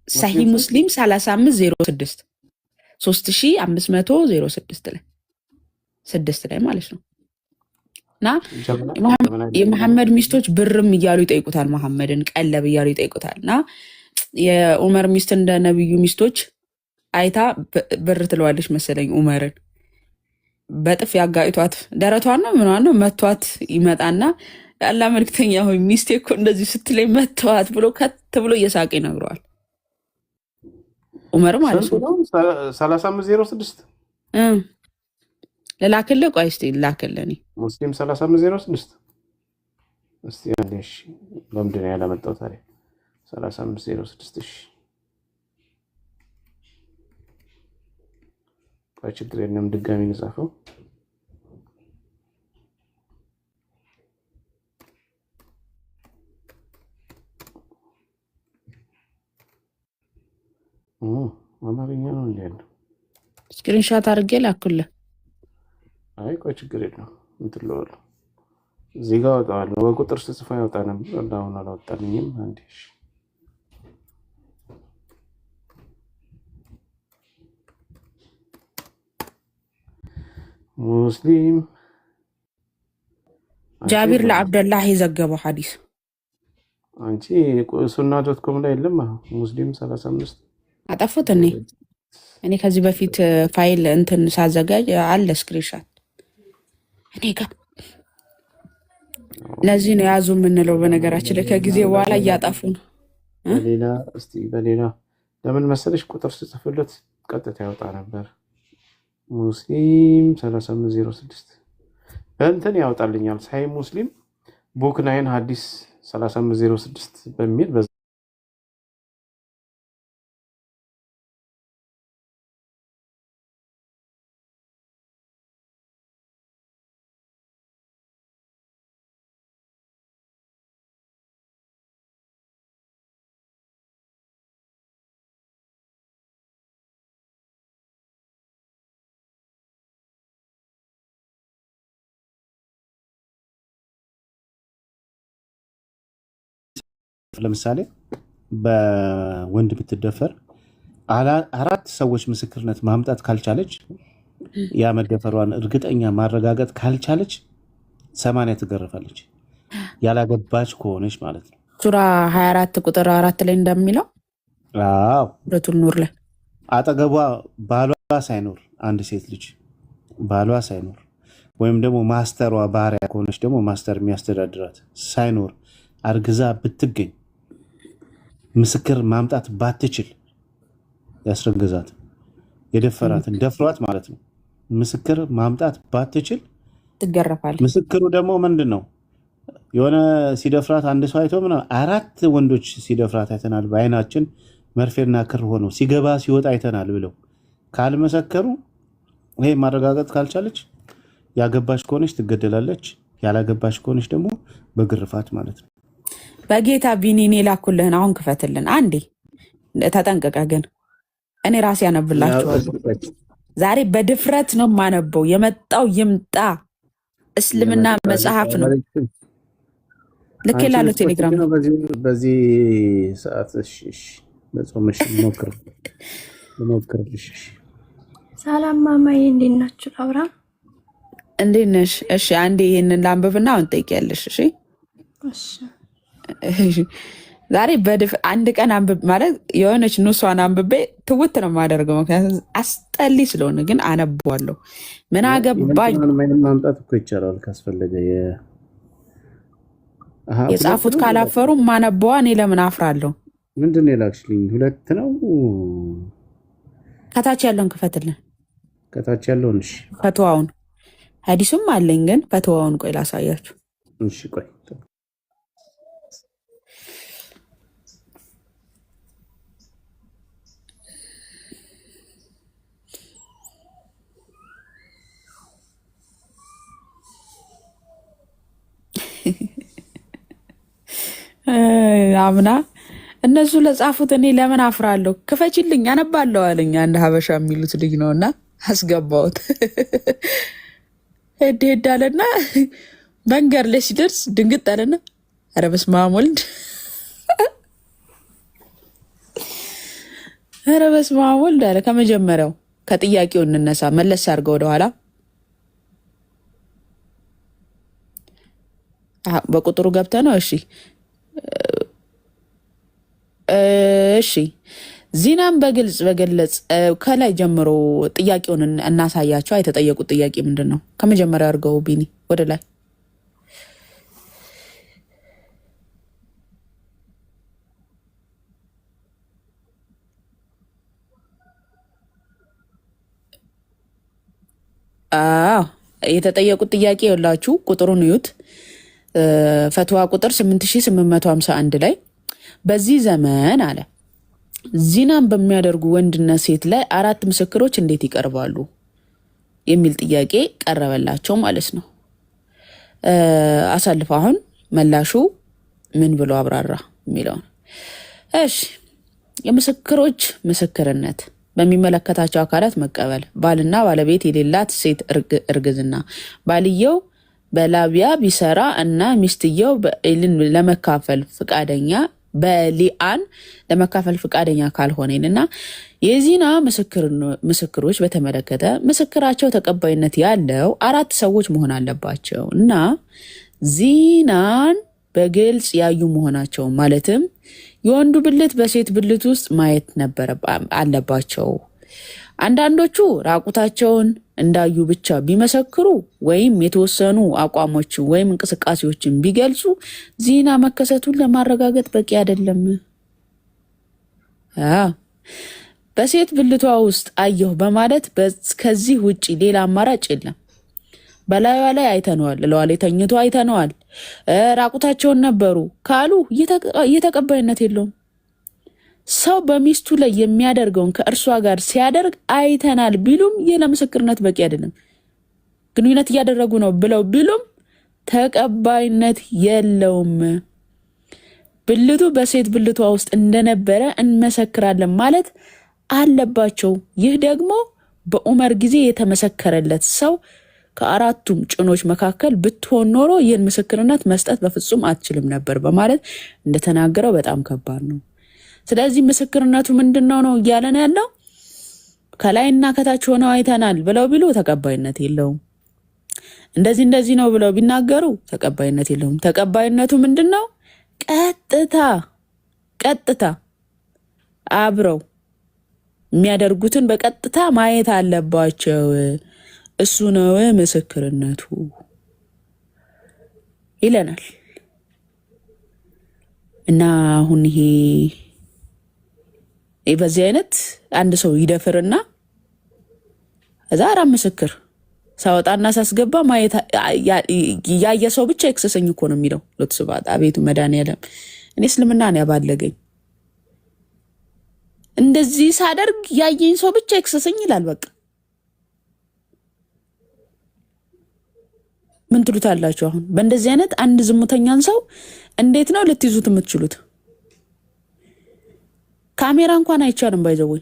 ሳሂህ ሙስሊም 3506 3506 ላይ 6 ላይ ማለት ነው። እና የመሐመድ ሚስቶች ብርም እያሉ ይጠይቁታል፣ መሐመድን ቀለብ እያሉ ይጠይቁታል። እና የዑመር ሚስት እንደ ነብዩ ሚስቶች አይታ ብር ትለዋለች መሰለኝ ዑመርን። በጥፍ ያጋጭቷት ደረቷን ነው ምኗን ነው መቷት ይመጣና ያላ መልክተኛ ሆይ ሚስቴ እኮ እንደዚህ ስትለኝ መተዋት ብሎ ከት ብሎ እየሳቀ ይነግረዋል። ዑመር ማለት ነው። 3506 ልላክልህ። ቆይ እስኪ ልላክልህ። እኔ ሙስሊም 3506 እስቲ አንዴሽ ለምንድን ነው ያላመጣው ታዲያ? 3506 እሺ፣ ቆይ ችግር የለም ድጋሚ እንጻፈው። አማርኛ ነው እንዴ? ስክሪንሻት አድርጌ ላኩልህ። አይ ቆይ ችግር የለም እንትን ልበለው እዚህ ጋር አወጣዋለሁ። በቁጥር ስጽፋ ያወጣ ነበር አሁን አላወጣልኝም። አንዴ እሺ ሙስሊም ጃቢር ለአብደላህ የዘገበው ሐዲስ አንቺ ሱና.ኮም ላይ የለም። ሙስሊም 35 አጠፉት። እኔ ከዚህ በፊት ፋይል እንትን ሳዘጋጅ አለ ስክሪንሻት እኔ ጋር። ለዚህ ነው ያዙ የምንለው። በነገራችን ላይ ከጊዜ በኋላ እያጠፉ ነው። በሌላ ለምን መሰለሽ ቁጥር ስጽፍለት ቀጥታ ያወጣ ነበር። ሙስሊም 3506 በእንትን ያወጣልኛል። ሳይ ሙስሊም ቡክ 9 ሐዲስ 3506 በሚል ለምሳሌ በወንድ ብትደፈር 4 ሰዎች ምስክርነት ማምጣት ካልቻለች ያ መደፈሯን እርግጠኛ ማረጋገጥ ካልቻለች 80 ትገረፋለች። ያላገባች ከሆነች ማለት ነው። ሱራ 24 ቁጥር 4 ላይ እንደሚለው አዎ ሱረቱል ኑር ላይ አጠገቧ ባሏ ሳይኖር አንድ ሴት ልጅ ባሏ ሳይኖር ወይም ደግሞ ማስተሯ ባሪያ ከሆነች ደግሞ ማስተር የሚያስተዳድራት ሳይኖር አርግዛ ብትገኝ ምስክር ማምጣት ባትችል ያስረግዛት የደፈራትን ደፍሯት ማለት ነው። ምስክር ማምጣት ባትችል ትገረፋለች። ምስክሩ ደግሞ ምንድን ነው? የሆነ ሲደፍራት አንድ ሰው አይቶ ምናምን 4 ወንዶች ሲደፍራት አይተናል በአይናችን መርፌና ክር ሆነው ሲገባ ሲወጣ አይተናል ብለው ካልመሰከሩ ይሄ ማረጋገጥ ካልቻለች ያገባች ከሆነች ትገደላለች። ያላገባች ከሆነች ደግሞ በግርፋት ማለት ነው። በጌታ ቢኒኔ ላኩልህን አሁን ክፈትልን አንዴ ተጠንቀቀ። ግን እኔ ራሴ ያነብላችኋለሁ ዛሬ በድፍረት ነው የማነበው። የመጣው ይምጣ። እስልምና መጽሐፍ ነው። ልክ ላሉ ቴሌግራም በዚህ ሰዓት በጾምሽ ሞክርልሽ። ሰላም ማማዬ እንዴት ናችሁ? ላውራ እንዴት ነሽ? እሺ አንዴ ይሄንን ላንብብና አሁን ጠይቂያለሽ። እሺ ዛሬ አንድ ቀን አንብብ ማለት የሆነች ኑሷን አንብቤ ትውት ነው የማደርገው። ምክንያቱም አስጠሊ ስለሆነ ግን አነባዋለሁ። ምን አገባኝ። ማምጣት እኮ ይቻላል ካስፈለገ። የጻፉት ካላፈሩ ማነበዋ እኔ ለምን አፍራለሁ? ምንድን ነው የላክሽልኝ? 2 ነው። ከታች ያለውን ክፈትልን። ከታች ያለውን እሺ። ፈትዋውን ሐዲሱም አለኝ ግን ፈትዋውን ቆይ ላሳያችሁ። እሺ ቆይ አምና እነሱ ለጻፉት እኔ ለምን አፍራለሁ? ክፈችልኝ አነባለሁ አለኝ አንድ ሀበሻ የሚሉት ልጅ ነውና አስገባሁት። ሄድ አለና መንገድ ላይ ሲደርስ ድንግጥ አለና ኧረ በስመ አብ ወልድ፣ ኧረ በስመ አብ ወልድ አለ። ከመጀመሪያው ከጥያቄው እንነሳ መለስ አድርገው ወደኋላ በቁጥሩ ገብተ ነው። እሺ ዚናን በግልጽ በገለጽ ከላይ ጀምሮ ጥያቄውን እናሳያቸው። የተጠየቁት ጥያቄ ምንድን ነው? ከመጀመሪያ አድርገው ቢኒ ወደ ላይ የተጠየቁት ጥያቄ የላችሁ ቁጥሩን እዩት። ፈትዋ ቁጥር 8851 ላይ በዚህ ዘመን አለ ዚናን በሚያደርጉ ወንድና ሴት ላይ 4 ምስክሮች እንዴት ይቀርባሉ የሚል ጥያቄ ቀረበላቸው ማለት ነው። አሳልፈ አሁን መላሹ ምን ብሎ አብራራ የሚለውን። እሺ የምስክሮች ምስክርነት በሚመለከታቸው አካላት መቀበል፣ ባልና ባለቤት የሌላት ሴት እርግዝና፣ ባልየው በላቢያ ቢሰራ እና ሚስትየው በኢልን ለመካፈል ፍቃደኛ በሊአን ለመካፈል ፍቃደኛ ካልሆነና የዚና ምስክሮች በተመለከተ ምስክራቸው ተቀባይነት ያለው 4 ሰዎች መሆን አለባቸው እና ዚናን በግልጽ ያዩ መሆናቸው ማለትም የወንዱ ብልት በሴት ብልት ውስጥ ማየት አለባቸው። አንዳንዶቹ ራቁታቸውን እንዳዩ ብቻ ቢመሰክሩ ወይም የተወሰኑ አቋሞች ወይም እንቅስቃሴዎችን ቢገልጹ ዚና መከሰቱን ለማረጋገጥ በቂ አይደለም። በሴት ብልቷ ውስጥ አየሁ በማለት ከዚህ ውጪ ሌላ አማራጭ የለም። በላዩ ላይ አይተነዋል፣ ለዋለ ተኝቶ አይተነዋል፣ ራቁታቸውን ነበሩ ካሉ እየተቀባይነት የለውም። ሰው በሚስቱ ላይ የሚያደርገውን ከእርሷ ጋር ሲያደርግ አይተናል ቢሉም ይህ ለምስክርነት በቂ አይደለም። ግንኙነት እያደረጉ ነው ብለው ቢሉም ተቀባይነት የለውም። ብልቱ በሴት ብልቷ ውስጥ እንደነበረ እንመሰክራለን ማለት አለባቸው። ይህ ደግሞ በዑመር ጊዜ የተመሰከረለት ሰው ከ4ቱም ጭኖች መካከል ብትሆን ኖሮ ይህን ምስክርነት መስጠት በፍጹም አትችልም ነበር በማለት እንደተናገረው በጣም ከባድ ነው። ስለዚህ ምስክርነቱ ምንድነው ነው እያለን ያለው? ከላይና ከታች ሆነው አይተናል ብለው ቢሉ ተቀባይነት የለውም። እንደዚህ ነው ብለው ቢናገሩ ተቀባይነት የለውም። ተቀባይነቱ ምንድነው? ቀጥታ አብረው የሚያደርጉትን በቀጥታ ማየት አለባቸው። እሱ ነው ምስክርነቱ ይለናል። እና አሁን ይሄ በዚህ አይነት አንድ ሰው ይደፍርና እዛ 4 ምስክር ሳወጣና ሳስገባ ማየት ያየ ሰው ብቻ ይክሰሰኝ እኮ ነው የሚለው። ለተስባት አቤቱ መድኃኒዓለም እኔ እስልምና ነው ያባለገኝ። እንደዚህ ሳደርግ ያየኝ ሰው ብቻ ይክሰሰኝ ይላል። በቃ ምን ትሉታላችሁ? አሁን በእንደዚህ አይነት አንድ ዝሙተኛን ሰው እንዴት ነው ልትይዙት የምትችሉት? ካሜራ እንኳን አይቻልም። ባይዘወይ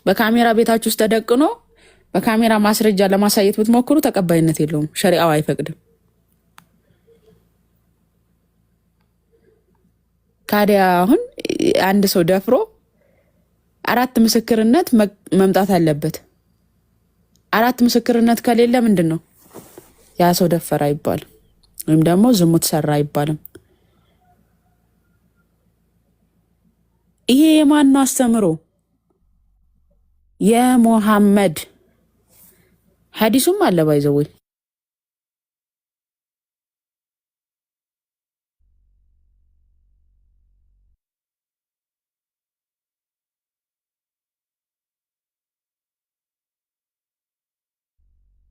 በካሜራ ቤታችሁ ውስጥ ተደቅኖ በካሜራ ማስረጃ ለማሳየት ብትሞክሩ ተቀባይነት የለውም። ሸሪዓው አይፈቅድም። ካዲያ አሁን አንድ ሰው ደፍሮ 4 ምስክርነት መምጣት አለበት። 4 ምስክርነት ከሌለ ምንድን ነው ያ ሰው ደፈረ አይባልም፣ ወይም ደግሞ ዝሙት ሰራ አይባልም። ይሄ የማን ነው አስተምሮ? የሙሐመድ ሐዲሱም አለ ባይዘወይ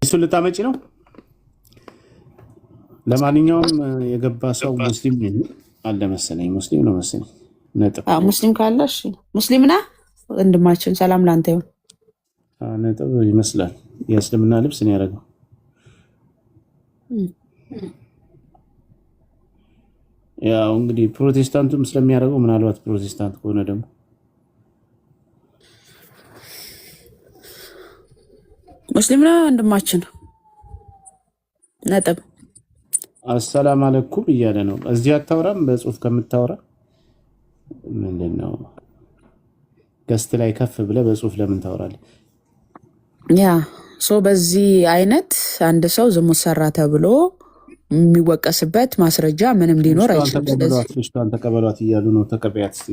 እሱ ልታመጪ ነው። ለማንኛውም የገባ ሰው ሙስሊም አለ መሰለኝ፣ ሙስሊም ነው መሰለኝ። ነጥብ ሙስሊም ካለ እሺ፣ ሙስሊም ነህ ወንድማችን፣ ሰላም ላንተ ይሁን። ነጥብ ይመስላል። የእስልምና ልብስ ነው ያደረገው። ያው እንግዲህ ፕሮቴስታንቱም ስለሚያደርገው ምናልባት ፕሮቴስታንት ከሆነ ደግሞ ሙስሊም ነው ወንድማችን። ነጥብ አሰላም አለኩም እያለ ነው። እዚህ አታወራም? በጽሁፍ ከምታወራ ምንድነው ገስት ላይ ከፍ ብለህ በጽሁፍ ለምን ታወራለህ? ያ በዚህ አይነት አንድ ሰው ዝሙት ሰራ ተብሎ የሚወቀስበት ማስረጃ ምንም ሊኖር አይችልም። ስለዚህ ልጅቷን ተቀበሏት እያሉ ነው። ተቀበያት እስኪ።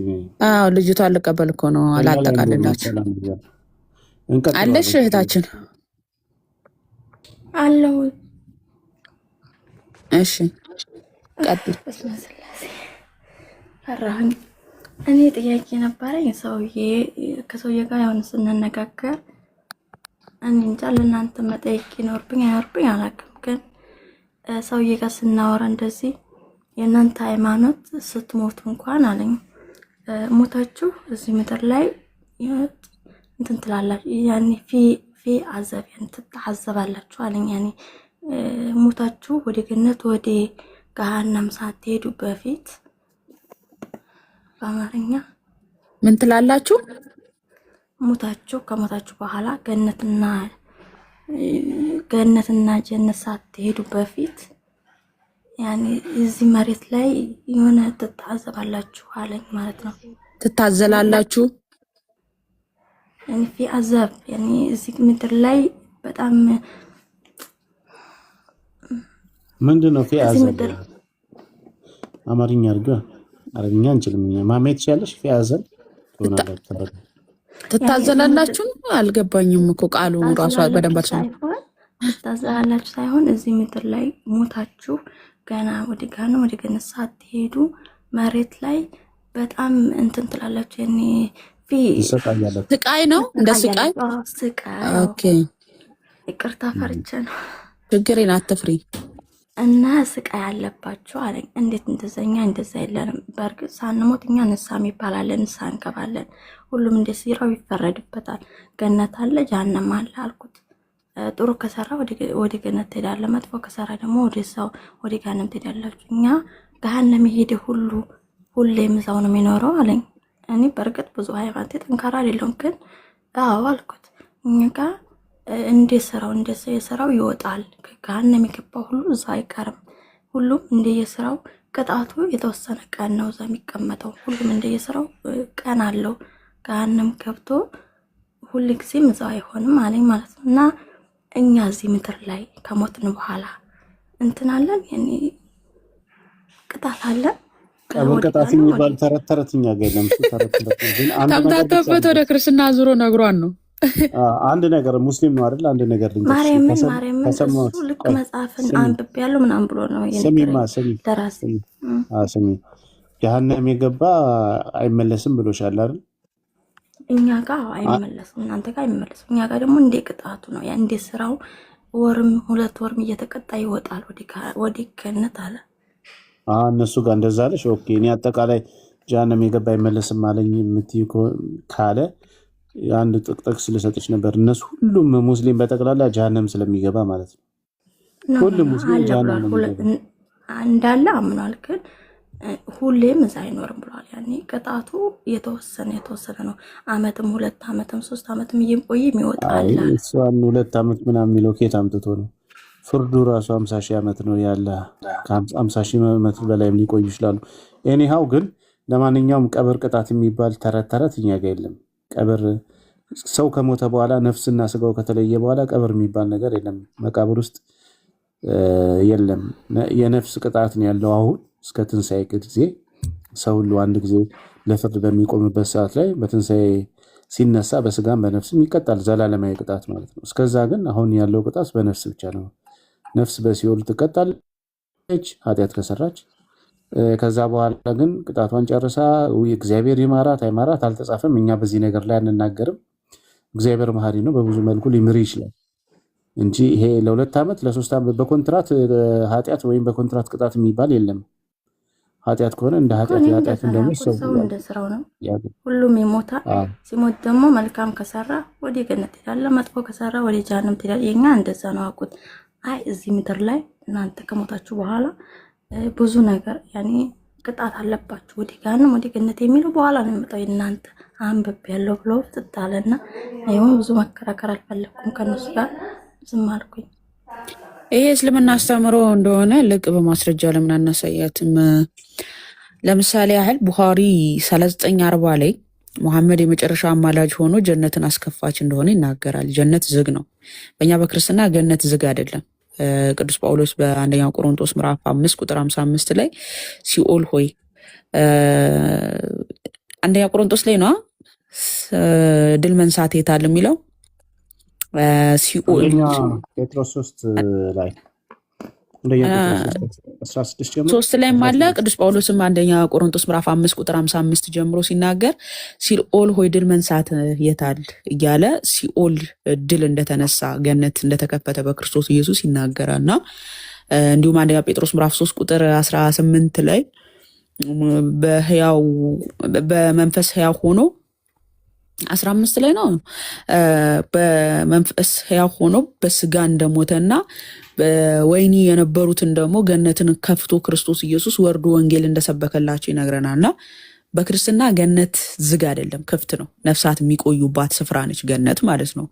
ልጅቷን ልቀበል እኮ ነው አላጠቃልላችሁ አለሽ እህታችን አለው። እሺ ቀጥል። ፈራሁኝ። እኔ ጥያቄ ነበረኝ። ከሰውዬ ጋር ያውን ስንነጋገር እኔ እንጃ ለእናንተ መጠየቅ ይኖርብኝ አይኖርብኝ አላውቅም፣ ግን ሰውዬ ጋር ስናወራ እንደዚህ የእናንተ ሃይማኖት ስትሞቱ እንኳን አለኝ ሞታችሁ እዚህ ምድር ላይ እንትን ትላላችሁ፣ ያኔ ፊ አዘብያን ትታዘባላችሁ አለኝ። ያኔ ሞታችሁ ወደ ገነት ወደ ገሃነም ሳትሄዱ በፊት በአማርኛ ምን ትላላችሁ? ሞታችሁ ከሞታችሁ በኋላ ገነትና ጀነት ሳትሄዱ በፊት ያኔ እዚህ መሬት ላይ የሆነ ትታዘባላችሁ አለኝ ማለት ነው። ትታዘላላችሁ ያኔ ፊ አዘብ ያኔ እዚህ ምድር ላይ በጣም ምንድነው ፊ አዘብ? አማርኛ አድርጋ አረብኛ እንችልም ማሜት ይችላልሽ። ፊ አዘብ ትታዘላላችሁ አልገባኝም እኮ ቃሉን ራሱ በደንብ ትታዘላላችሁ ሳይሆን እዚህ ምድር ላይ ሞታችሁ ገና ወደ ገሃነም ወደ ገነት ሳትሄዱ መሬት ላይ በጣም እንትን ትላላችሁ። ያኔ ስቃይ ነው እንደ ስቃይ። ኦኬ ይቅርታ ፈርቼ ነው። ችግሬን አትፍሪ። እና ስቃይ አለባችሁ አለኝ። እንዴት እንደዛኛ እንደዛ የለንም። በእርግጥ ሳንሞት እኛ ንስሐ ይባላል፣ ንስሐ እንገባለን። ሁሉም እንደ ሲራው ይፈረድበታል። ገነት አለ ጀሃነም አለ አልኩት። ጥሩ ከሰራ ወደ ገነት ትሄዳለህ፣ መጥፎ ከሰራ ደግሞ ወደ ገሃነም ትሄዳላችሁ። እኛ ገሃነም የሄደ ሁሌም እዛው ነው የሚኖረው አለኝ። እኔ በእርግጥ ብዙ ሃይማኖት ጠንካራ አይደለሁም፣ ግን አዎ አልኩት። እኛ ጋር እንደየስራው ይወጣል። ገሃነም የገባው ሁሉ እዛ አይቀርም። ሁሉም እንደየስራው ቅጣቱ የተወሰነ ቀን ነው እዛ የሚቀመጠው። ሁሉም እንደየስራው ቀን አለው። ገሃነም ገብቶ ሁሉ ጊዜም እዛው አይሆንም አለኝ ማለት ነው። እና እኛ እዚህ ምድር ላይ ከሞትን በኋላ እንትናለን ያኔ ቅጣት አለ። ቅጣት የሚባል ተረተረትኛ ጋር የለም። ተምታተበት ወደ ክርስትና ዙሮ ነግሯን ነው። አንድ ነገር ሙስሊም ነው አይደል? አንድ ነገር ማርያምን ልክ መጽሐፍን አንብቤ ያለው ምናምን ብሎ ነው ስሚ ገሃነም የገባ አይመለስም ብሎሻል አይደል? እኛ ጋር አይመለስም፣ እናንተ ጋር አይመለስም። እኛ ጋር ደግሞ እንደ ቅጣቱ ነው። ያ እንደ ስራው ወርም 2 ወርም እየተቀጣ ይወጣል ወደ ገነት አለ። እነሱ ጋር እንደዛ አለሽ። ኦኬ እኔ አጠቃላይ ገሃነም የገባ አይመለስም አለኝ የምትይ ካለ አንድ ጥቅጥቅ ልሰጥሽ ነበር። እነሱ ሁሉም ሙስሊም በጠቅላላ ገሃነም ስለሚገባ ማለት ነው። ሁሉም ሙስሊም ገሃነም እንዳለ አምኗል፣ ግን ሁሌም እዛ አይኖርም ብሏል። ያኔ ቅጣቱ የተወሰነ ነው። አመትም 2 አመትም 3 አመትም እየቆየ ይወጣል። እሷን 2 አመት ምናምን የሚለው ከየት አምጥቶ ነው? ፍርዱ ራሱ 50 ሺህ አመት ነው ያለ። ከ50 ሺህ አመት በላይም ሊቆዩ ይችላሉ። ኤኒሃው ግን ለማንኛውም ቀብር ቅጣት የሚባል ተረት እኛ ጋር የለም። ቀብር ሰው ከሞተ በኋላ ነፍስና ስጋው ከተለየ በኋላ ቀብር የሚባል ነገር የለም። መቃብር ውስጥ የለም። የነፍስ ቅጣት ነው ያለው። አሁን እስከ ትንሣኤ ጊዜ ሰው ሁሉ አንድ ጊዜ ለፍርድ በሚቆምበት ሰዓት ላይ በትንሣኤ ሲነሳ በስጋም በነፍስም ይቀጣል። ዘላለማዊ ቅጣት ማለት ነው። እስከዛ ግን አሁን ያለው ቅጣት በነፍስ ብቻ ነው። ነፍስ በሲኦል ትቀጣለች ኃጢአት ከሰራች። ከዛ በኋላ ግን ቅጣቷን ጨርሳ እግዚአብሔር ይማራት አይማራት አልተጻፈም። እኛ በዚህ ነገር ላይ አንናገርም። እግዚአብሔር መሐሪ ነው፣ በብዙ መልኩ ሊምር ይችላል እንጂ ይሄ ለ2 አመት ለ3 አመት በኮንትራት ኃጢአት ወይም በኮንትራት ቅጣት የሚባል የለም። ኃጢአት ከሆነ እንደ ኃጢአት ደግሞ ሰው እንደ ስራው ነው። ሁሉም ይሞታል። ሲሞት ደግሞ መልካም ከሰራ ወደ ገነት ይሄዳል፣ መጥፎ ከሰራ ወደ ጀሃነም ይሄዳል። የኛ እንደዛ ነው አውቁት። አይ እዚህ ምድር ላይ እናንተ ከሞታችሁ በኋላ ብዙ ነገር ያኔ ቅጣት አለባችሁ ወደ ገሃነም ወደ ገነት የሚለው በኋላ ነው የሚመጣው። እናንተ አንብቤ ያለው ብሎ ትጣለና አይሁን ብዙ መከራከር አልፈለኩም ከነሱ ጋር ዝም አልኩኝ። ይሄ እስልምና አስተምሮ እንደሆነ ልቅ በማስረጃ ለምን አናሳያትም? ለምሳሌ ያህል ቡኻሪ 3940 ላይ ሙሐመድ የመጨረሻ አማላጅ ሆኖ ጀነትን አስከፋች እንደሆነ ይናገራል። ጀነት ዝግ ነው። በእኛ በክርስትና ገነት ዝግ አይደለም። ቅዱስ ጳውሎስ በአንደኛው ቆሮንቶስ ምዕራፍ 5 ቁጥር 55 ላይ ሲኦል ሆይ አንደኛ ቆሮንቶስ ላይ ነው ድል መንሳት የታል የሚለው ሲኦል ጴጥሮስ 3 ላይ እንደኛ ጴጥሮስ 16 ጀምሮ 3 ላይ ማለ ቅዱስ ጳውሎስም አንደኛ ቆሮንቶስ ምዕራፍ 5 ቁጥር 55 ጀምሮ ሲናገር ሲኦል ሆይ ድል መንሳት የታል እያለ ሲኦል ድል እንደተነሳ ገነት እንደተከፈተ በክርስቶስ ኢየሱስ ይናገራልና እንዲሁም አንደኛ ጴጥሮስ ምዕራፍ 3 ቁጥር 18 ላይ በመንፈስ ሕያው ሆኖ 15 ላይ ነው በመንፈስ ሕያው ሆኖ በስጋ እንደሞተና በወይኒ የነበሩትን ደግሞ ገነትን ከፍቶ ክርስቶስ ኢየሱስ ወርዶ ወንጌል እንደሰበከላቸው ይነግረናልና በክርስትና ገነት ዝግ አይደለም፣ ክፍት ነው። ነፍሳት የሚቆዩባት ስፍራ ነች ገነት ማለት ነው።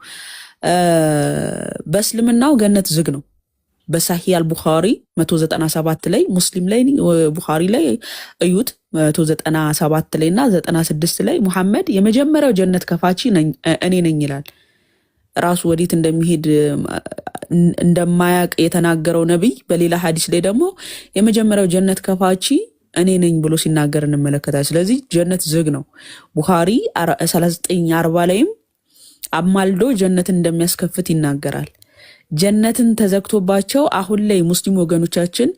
በእስልምናው ገነት ዝግ ነው። በሳሂህ አልቡኻሪ 197 ላይ ሙስሊም ላይ ቡኻሪ ላይ እዩት 197 ላይ እና 96 ላይ ሙሐመድ የመጀመሪያው ጀነት ከፋቺ እኔ ነኝ ይላል። ራሱ ወዴት እንደሚሄድ እንደማያውቅ የተናገረው ነብይ በሌላ ሐዲስ ላይ ደግሞ የመጀመሪያው ጀነት ከፋቺ እኔ ነኝ ብሎ ሲናገር እንመለከታለን። ስለዚህ ጀነት ዝግ ነው። ቡኻሪ 3940 ላይም አማልዶ ጀነትን እንደሚያስከፍት ይናገራል። ጀነትን ተዘግቶባቸው አሁን ላይ ሙስሊም ወገኖቻችን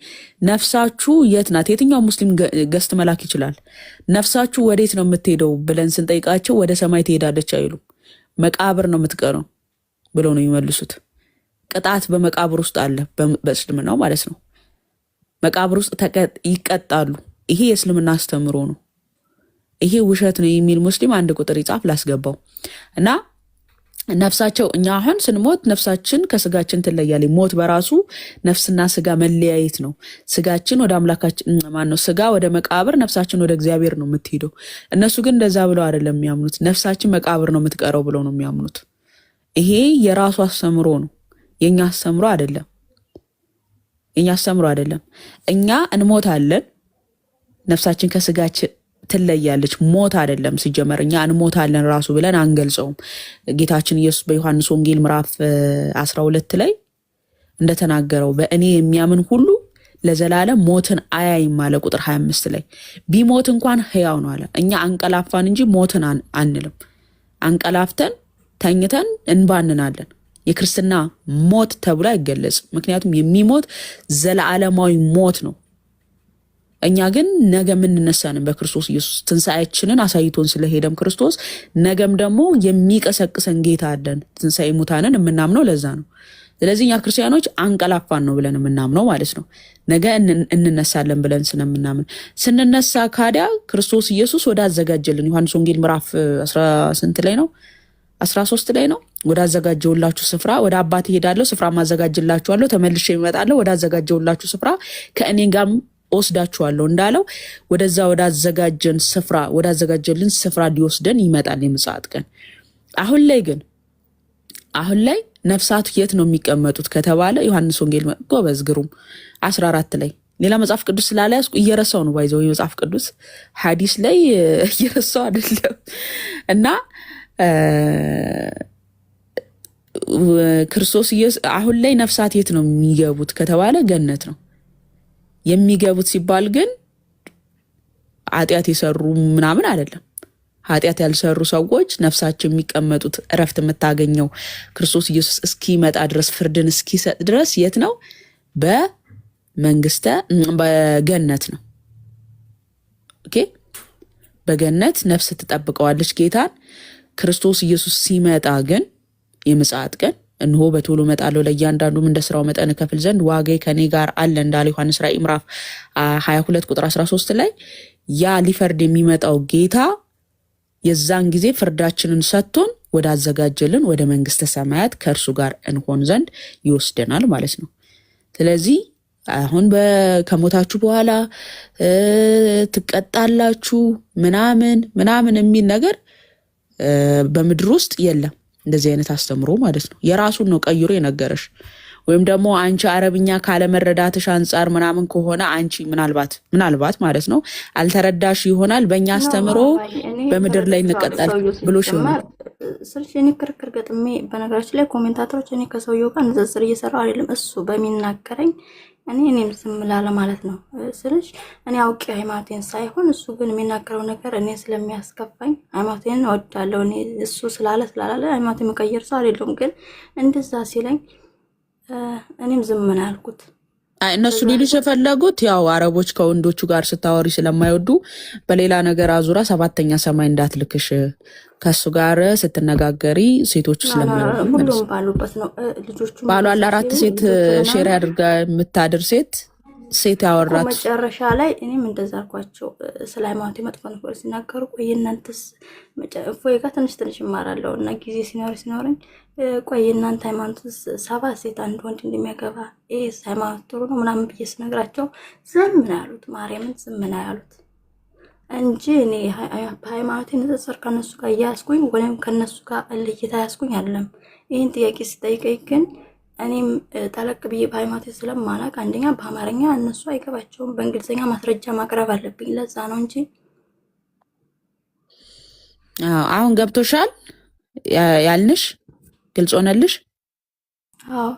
ነፍሳችሁ የት ናት? የትኛው ሙስሊም ገስት መላክ ይችላል። ነፍሳችሁ ወዴት ነው የምትሄደው ብለን ስንጠይቃቸው ወደ ሰማይ ትሄዳለች አይሉም። መቃብር ነው የምትቀረው ብለው ነው የሚመልሱት። ቅጣት በመቃብር ውስጥ አለ፣ በእስልምናው ማለት ነው። መቃብር ውስጥ ይቀጣሉ። ይሄ የእስልምና አስተምሮ ነው። ይሄ ውሸት ነው የሚል ሙስሊም አንድ ቁጥር ይጻፍ ላስገባው እና ነፍሳቸው እኛ አሁን ስንሞት ነፍሳችን ከስጋችን ትለያለች። ሞት በራሱ ነፍስና ስጋ መለያየት ነው። ስጋችን ወደ አምላካችን ማነው ስጋ ወደ መቃብር፣ ነፍሳችን ወደ እግዚአብሔር ነው የምትሄደው። እነሱ ግን እንደዛ ብለው አይደለም የሚያምኑት። ነፍሳችን መቃብር ነው የምትቀረው ብለው ነው የሚያምኑት። ይሄ የራሱ አስተምሮ ነው፣ የኛ አስተምሮ አይደለም። የኛ አስተምሮ አይደለም። እኛ እንሞታለን፣ ነፍሳችን ከስጋችን ትለያለች። ሞት አይደለም ሲጀመር። እኛ እንሞታለን ራሱ ብለን አንገልጸውም። ጌታችን ኢየሱስ በዮሐንስ ወንጌል ምዕራፍ 12 ላይ እንደተናገረው በእኔ የሚያምን ሁሉ ለዘላለም ሞትን አያይም አለ። ቁጥር 25 ላይ ቢሞት እንኳን ሕያው ነው አለ። እኛ አንቀላፋን እንጂ ሞትን አንልም። አንቀላፍተን ተኝተን እንባንናለን። የክርስትና ሞት ተብሎ አይገለጽም። ምክንያቱም የሚሞት ዘላለማዊ ሞት ነው። እኛ ግን ነገ የምንነሳንን በክርስቶስ ኢየሱስ ትንሣኤችንን አሳይቶን ስለሄደም ክርስቶስ ነገም ደግሞ የሚቀሰቅሰን ጌታ አለን። ትንሣኤ ሙታንን የምናምነው ለዛ ነው። ስለዚህ እኛ ክርስቲያኖች አንቀላፋን ነው ብለን የምናምነው ማለት ነው። ነገ እንነሳለን ብለን ስለምናምን ስንነሳ ካዲያ ክርስቶስ ኢየሱስ ወዳዘጋጀልን ዮሐንስ ወንጌል ምዕራፍ 13 ላይ ነው 13 ላይ ነው ወዳዘጋጀውላችሁ ስፍራ ወደ አባቴ ሄዳለሁ፣ ስፍራ ማዘጋጅላችኋለሁ፣ ተመልሼ እመጣለሁ፣ ወዳዘጋጀውላችሁ ስፍራ ከእኔ ጋር ወስዳችኋለሁ እንዳለው ወደዛ ወዳዘጋጀልን ስፍራ ሊወስደን ይመጣል የምጽአት ቀን። አሁን ላይ ነፍሳቱ የት ነው የሚቀመጡት ከተባለ ዮሐንስ ወንጌል ጎበዝ ግሩም 14 ላይ ሌላ መጽሐፍ ቅዱስ ስላልያዝኩ እየረሳው ነው ባይዘው የመጽሐፍ ቅዱስ ሐዲስ ላይ እየረሳው አይደለም እና ክርስቶስ ኢየሱስ አሁን ላይ ነፍሳት የት ነው የሚገቡት ከተባለ ገነት ነው የሚገቡት። ሲባል ግን ኃጢአት የሰሩ ምናምን አይደለም። ኃጢአት ያልሰሩ ሰዎች ነፍሳቸው የሚቀመጡት እረፍት የምታገኘው ክርስቶስ ኢየሱስ እስኪመጣ ድረስ ፍርድን እስኪሰጥ ድረስ የት ነው? በገነት ነው። ኦኬ፣ በገነት ነፍስ ትጠብቀዋለች ጌታን። ክርስቶስ ኢየሱስ ሲመጣ ግን የምጽአት ቀን እንሆ በቶሎ እመጣለሁ ለእያንዳንዱም እንደ ስራው መጠን እከፍል ዘንድ ዋጋዬ ከኔ ጋር አለ እንዳለ ዮሐንስ ራእይ ምዕራፍ 22 ቁጥር 13 ላይ ያ ሊፈርድ የሚመጣው ጌታ የዛን ጊዜ ፍርዳችንን ሰጥቶን ወዳዘጋጀልን ወደ መንግስተ ሰማያት ከእርሱ ጋር እንሆን ዘንድ ይወስደናል ማለት ነው። ስለዚህ አሁን ከሞታችሁ በኋላ ትቀጣላችሁ ምናምን የሚል ነገር በምድር ውስጥ የለም። እንደዚህ አይነት አስተምሮ ማለት ነው። የራሱን ነው ቀይሮ የነገረሽ። ወይም ደግሞ አንቺ አረብኛ ካለመረዳትሽ አንጻር ምናምን ከሆነ አንቺ ምናልባት ማለት ነው አልተረዳሽ ይሆናል። በእኛ አስተምሮ በምድር ላይ እንቀጣል ብሎሽ ይሆናል ስልሽ እኔ ክርክር ገጥሜ በነገራችን ላይ ኮሜንታተሮች እኔ ከሰውየው ጋር ንጽጽር እየሰራሁ አይደለም። እሱ በሚናገረኝ እኔም ዝም ላለ ማለት ነው ስልሽ እኔ አውቄ ሃይማኖቴን ሳይሆን እሱ ግን የሚናገረው ነገር እኔ ስለሚያስከፋኝ ሃይማኖቴን እወዳለሁ። እኔ እሱ ስላለ ሃይማኖቴን መቀየር ሰው አይደለም። ግን እንደዛ ሲለኝ እኔም ዝም ነው ያልኩት። እነሱ ሊሉሽ የፈለጉት ያው አረቦች ከወንዶቹ ጋር ስታወሪ ስለማይወዱ በሌላ ነገር አዙራ ሰባተኛ ሰማይ እንዳትልክሽ ከሱ ጋር ስትነጋገሪ ሴቶቹ ስለማይወዱ ሁሉም ባሉበት ነው። ልጆቹ ባሏ ለአራት ሴት ሼር አድርጋ የምታድር ሴት ያወራት መጨረሻ ላይ እኔም እንደዛ አልኳቸው። ስለ ሃይማኖት መጥፎ ነገር ሲናገሩ ቆይ እናንተስ እፎይ ጋር ትንሽ እማራለሁ እና ጊዜ ሲኖረኝ ቆይ እናንተ ሃይማኖት 7 ሴት አንድ ወንድ እንደሚያገባ ሃይማኖት ጥሩ ነው ምናምን ብዬ ስነግራቸው ዝም ነው ያሉት። ማርያምን ዝም ነው ያሉት እንጂ እኔ በሃይማኖት ንጽጽር ከነሱ ጋር እያያዝኩኝ ወይም ከነሱ ጋር ለይታ ያዝኩኝ አይደለም። ይህን ጥያቄ ሲጠይቀኝ ግን እኔም ጠለቅ ብዬ በሃይማኖት ስለማላውቅ አንደኛ በአማርኛ እነሱ አይገባቸውም፣ በእንግሊዝኛ ማስረጃ ማቅረብ አለብኝ። ለዛ ነው እንጂ አሁን ገብቶሻል ያልንሽ ግልጽ ሆነልሽ? አዎ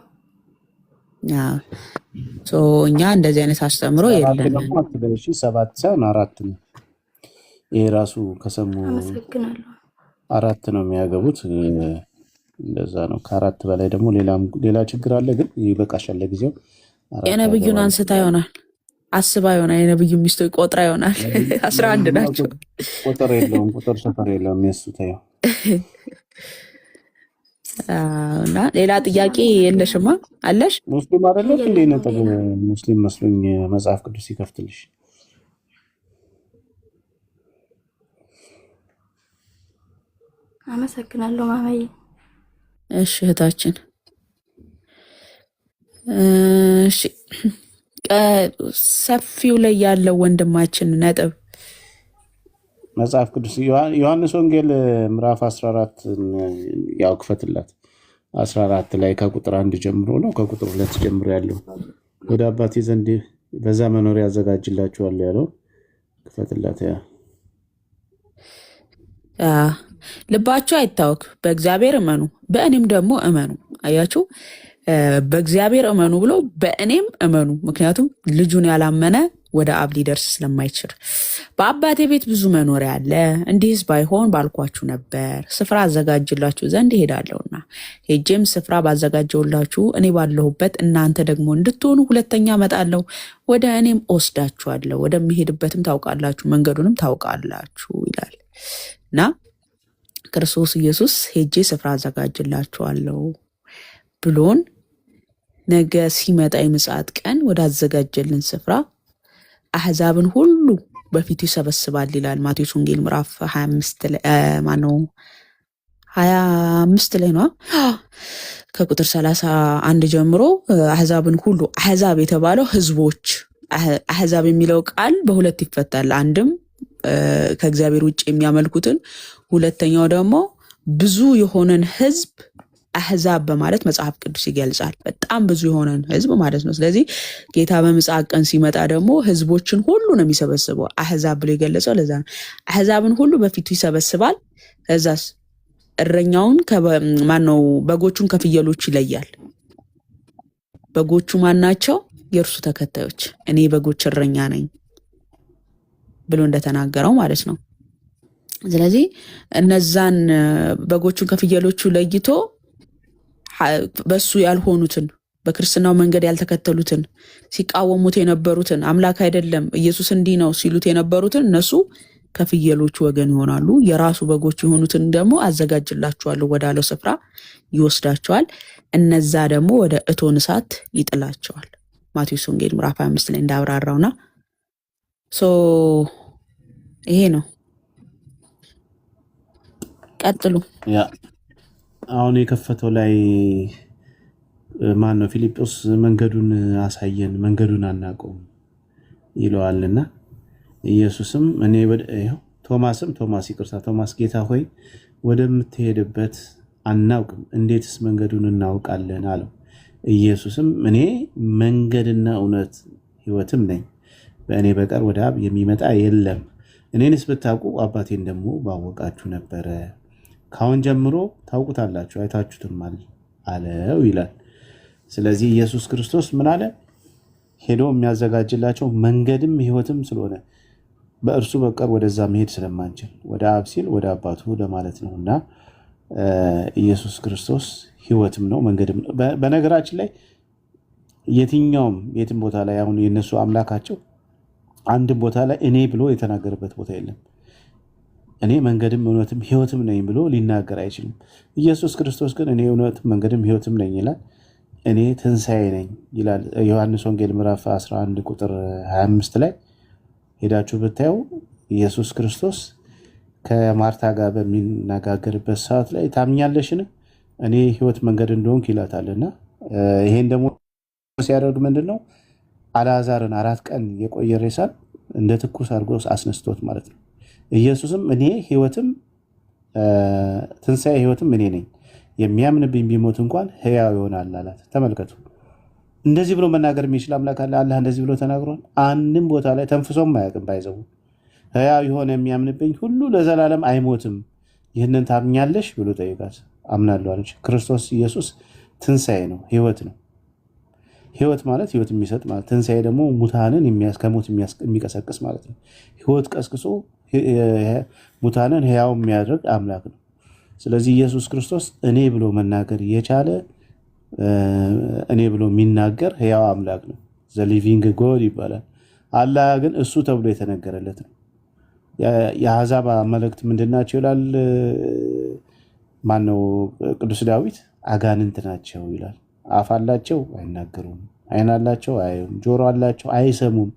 እኛ እንደዚህ አይነት አስተምሮ የለም። 7 ሳይሆን 4 ነው። ይሄ ራሱ ከሰሙ አመሰግናለሁ። 4 ነው የሚያገቡት። እንደዛ ነው። ከ4 በላይ ደግሞ ሌላ ችግር አለ። ግን ይበቃሻል ለጊዜው። የነብዩን አንስታ ይሆናል አስባ ይሆናል። የነብዩ ሚስቶች ቆጥራ ይሆናል 11 ናቸው። ቁጥር የለውም፣ ቁጥር ሰፈር የለውም። የሚያሱታየው እና ሌላ ጥያቄ የለሽማ? አለሽ? ሙስሊም አይደለሽ እንዴ? ነጥብ ሙስሊም መስሎኝ መጽሐፍ ቅዱስ ይከፍትልሽ። አመሰግናለሁ ማማዬ። እሺ እህታችን፣ እሺ ሰፊው ላይ ያለው ወንድማችን ነጥብ መጽሐፍ ቅዱስ ዮሐንስ ወንጌል ምዕራፍ 14 ያው ክፈትላት። 14 ላይ ከቁጥር 1 ጀምሮ ነው ከቁጥር 2 ጀምሮ ያለው ወደ አባቴ ዘንድ በዛ መኖሪያ ያዘጋጅላችኋለሁ ያለው ክፈትላት። ልባችሁ አይታወክ፣ በእግዚአብሔር እመኑ፣ በእኔም ደግሞ እመኑ። አያችሁ፣ በእግዚአብሔር እመኑ ብሎ በእኔም እመኑ። ምክንያቱም ልጁን ያላመነ ወደ አብ ሊደርስ ስለማይችል። በአባቴ ቤት ብዙ መኖሪያ አለ፣ እንዲህስ ባይሆን ባልኳችሁ ነበር። ስፍራ አዘጋጅላችሁ ዘንድ እሄዳለሁና፣ ሄጄም ስፍራ ባዘጋጀውላችሁ እኔ ባለሁበት እናንተ ደግሞ እንድትሆኑ ሁለተኛ እመጣለሁ፣ ወደ እኔም ወስዳችኋለሁ፣ ወደሚሄድበትም ታውቃላችሁ፣ መንገዱንም ታውቃላችሁ ይላል እና ክርስቶስ ኢየሱስ ሄጄ ስፍራ አዘጋጅላችኋለሁ ብሎን ነገ ሲመጣ የምጽአት ቀን ወዳዘጋጀልን ስፍራ አሕዛብን ሁሉ በፊቱ ይሰበስባል ይላል ማቴዎስ ወንጌል ምዕራፍ 25 ላይ ነው ከቁጥር 31 ጀምሮ አሕዛብን ሁሉ። አሕዛብ የተባለው ህዝቦች፣ አሕዛብ የሚለው ቃል በሁለት ይፈታል። አንድም ከእግዚአብሔር ውጭ የሚያመልኩትን፣ ሁለተኛው ደግሞ ብዙ የሆነን ህዝብ አሕዛብ በማለት መጽሐፍ ቅዱስ ይገልጻል። በጣም ብዙ የሆነን ህዝብ ማለት ነው። ስለዚህ ጌታ በምጽአት ቀን ሲመጣ ደግሞ ህዝቦችን ሁሉ ነው የሚሰበስበው። አሕዛብ ብሎ የገለጸው ለዛ ነው። አሕዛብን ሁሉ በፊቱ ይሰበስባል። ከዛስ እረኛውን ማነው በጎቹን ከፍየሎች ይለያል። በጎቹ ማናቸው? የእርሱ ተከታዮች። እኔ በጎች እረኛ ነኝ ብሎ እንደተናገረው ማለት ነው። ስለዚህ እነዛን በጎቹን ከፍየሎቹ ለይቶ በሱ ያልሆኑትን በክርስትናው መንገድ ያልተከተሉትን ሲቃወሙት የነበሩትን አምላክ አይደለም ኢየሱስ እንዲህ ነው ሲሉት የነበሩትን እነሱ ከፍየሎቹ ወገን ይሆናሉ። የራሱ በጎች የሆኑትን ደግሞ አዘጋጅላቸዋለሁ ወዳለው ስፍራ ይወስዳቸዋል። እነዛ ደግሞ ወደ እቶን እሳት ይጥላቸዋል። ማቴዎስ ወንጌል ምዕራፍ 25 ላይ እንዳብራራውና ይሄ ነው። ቀጥሉ። አሁን የከፈተው ላይ ማን ነው? ፊልጶስ መንገዱን አሳየን፣ መንገዱን አናውቀውም ይለዋልና ኢየሱስም ቶማስ ጌታ ሆይ ወደምትሄድበት አናውቅም፣ እንዴትስ መንገዱን እናውቃለን አለው። ኢየሱስም እኔ መንገድና እውነት ሕይወትም ነኝ፣ በእኔ በቀር ወደ አብ የሚመጣ የለም። እኔንስ ብታውቁ አባቴን ደግሞ ባወቃችሁ ነበረ። ካሁን ጀምሮ ታውቁታላችሁ አይታችሁትማል አለው ይላል። ስለዚህ ኢየሱስ ክርስቶስ ምን አለ? ሄዶ የሚያዘጋጅላቸው መንገድም ሕይወትም ስለሆነ በእርሱ በቀር ወደዛ መሄድ ስለማንችል ወደ አብ ሲል ወደ አባቱ ለማለት ነው። እና ኢየሱስ ክርስቶስ ሕይወትም ነው መንገድም ነው። በነገራችን ላይ የትም ቦታ ላይ አሁን የነሱ አምላካቸው አንድም ቦታ ላይ እኔ ብሎ የተናገረበት ቦታ የለም። እኔ መንገድም እውነትም ሕይወትም ነኝ ብሎ ሊናገር አይችልም። ኢየሱስ ክርስቶስ ግን እኔ እውነትም መንገድም ሕይወትም ነኝ ይላል። እኔ ትንሣኤ ነኝ ይላል። ዮሐንስ ወንጌል ምዕራፍ 11 ቁጥር 25 ላይ ሄዳችሁ ብታዩ ኢየሱስ ክርስቶስ ከማርታ ጋር በሚነጋገርበት ሰዓት ላይ ታምኛለሽን? እኔ ሕይወት መንገድ እንደሆንኩ ይላታልና ይሄን ደግሞ ሲያደርግ ምንድን ነው? አልዓዛርን 4 ቀን የቆየ ሬሳን እንደ ትኩስ አድርጎ አስነስቶት ማለት ነው። ኢየሱስም እኔ ሕይወትም ትንሣኤ ሕይወትም እኔ ነኝ፣ የሚያምንብኝ ቢሞት እንኳን ሕያው ይሆናል አላት። ተመልከቱ፣ እንደዚህ ብሎ መናገር የሚችል አምላክ አለ። አላህ እንደዚህ ብሎ ተናግሯል። አንድም ቦታ ላይ ተንፍሶም አያውቅም። ባይዘው ሕያው የሆነ የሚያምንብኝ ሁሉ ለዘላለም አይሞትም። ይህንን ታምኛለሽ ብሎ ጠይቃት። አምናለሁ አለች። ክርስቶስ ኢየሱስ ትንሣኤ ነው፣ ሕይወት ነው። ሕይወት ማለት ሕይወት የሚሰጥ ማለት፣ ትንሣኤ ደግሞ ሙታንን ከሞት የሚቀሰቅስ ማለት ነው። ሕይወት ቀስቅሶ ሙታንን ሕያው የሚያደርግ አምላክ ነው። ስለዚህ ኢየሱስ ክርስቶስ እኔ ብሎ መናገር የቻለ እኔ ብሎ የሚናገር ሕያው አምላክ ነው። ዘ ሊቪንግ ጎድ ይባላል። አላህ ግን እሱ ተብሎ የተነገረለት ነው። የአሕዛብ አማልክት ምንድናቸው ይላል ማነው ቅዱስ ዳዊት? አጋንንት ናቸው ይላል። አፍ አላቸው አይናገሩም፣ ዓይን አላቸው አያዩም፣ ጆሮ አላቸው አይሰሙም።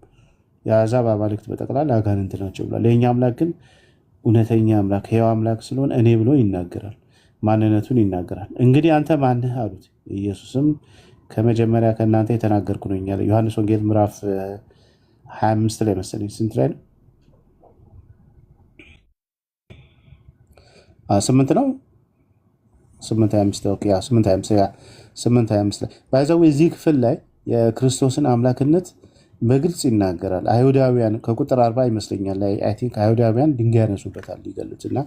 የአሕዛብ አማልክት በጠቅላላ አጋንንት ናቸው ብሏል። የእኛ አምላክ ግን እውነተኛ አምላክ ሕያው አምላክ ስለሆነ እኔ ብሎ ይናገራል፣ ማንነቱን ይናገራል። እንግዲህ አንተ ማንህ አሉት። ኢየሱስም ከመጀመሪያ ከእናንተ የተናገርኩ ነኝ አለ። ዮሐንስ ወንጌል ምዕራፍ 25 ላይ መሰለኝ ስንት ላይ ነው? 8 ነው 8:25 ኦኬ 8:25 ላይ ባይዘው እዚህ ክፍል ላይ የክርስቶስን አምላክነት በግልጽ ይናገራል። አይሁዳውያን ከቁጥር 40 ይመስለኛል ላይ አይ ቲንክ አይሁዳውያን ድንጋይ ያነሱበታል ሊገሉትና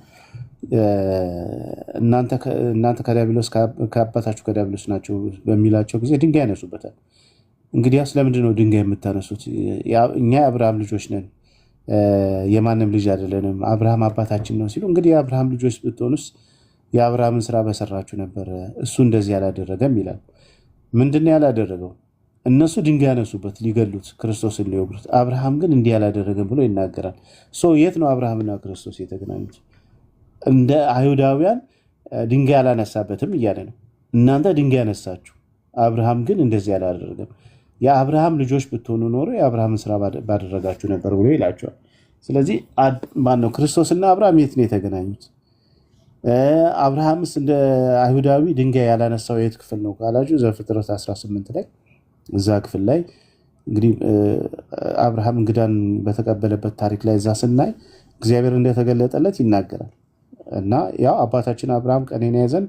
እናንተ ከዲያብሎስ ከአባታችሁ ከዲያብሎስ ናቸው በሚላቸው ጊዜ ድንጋይ ያነሱበታል። እንግዲያስ ለምንድን ነው ድንጋይ የምታነሱት? እኛ የአብርሃም ልጆች ነን፣ የማንም ልጅ አይደለንም፣ አብርሃም አባታችን ነው ሲሉ እንግዲህ የአብርሃም ልጆች ብትሆኑስ የአብርሃምን ስራ በሰራችሁ ነበር፣ እሱ እንደዚህ ያላደረገም ይላል። ምንድነው ያላደረገው? እነሱ ድንጋይ ያነሱበት ሊገሉት፣ ክርስቶስን ሊወግሩት። አብርሃም ግን እንዲህ ያላደረገም ብሎ ይናገራል። የት ነው አብርሃምና ክርስቶስ የተገናኙት? እንደ አይሁዳውያን ድንጋይ አላነሳበትም እያለ ነው። እናንተ ድንጋይ ያነሳችሁ፣ አብርሃም ግን እንደዚህ ያላደረገም። የአብርሃም ልጆች ብትሆኑ ኖሮ የአብርሃምን ስራ ባደረጋችሁ ነበር ብሎ ይላቸዋል። ስለዚህ ማነው ክርስቶስና አብርሃም የት ነው የተገናኙት? አብርሃምስ እንደ አይሁዳዊ ድንጋይ ያላነሳው የት ክፍል ነው ካላችሁ ዘፍጥረት 18 ላይ እዛ ክፍል ላይ እንግዲህ አብርሃም እንግዳን በተቀበለበት ታሪክ ላይ እዛ ስናይ እግዚአብሔር እንደተገለጠለት ይናገራል። እና ያው አባታችን አብርሃም ቀኔን ያዘን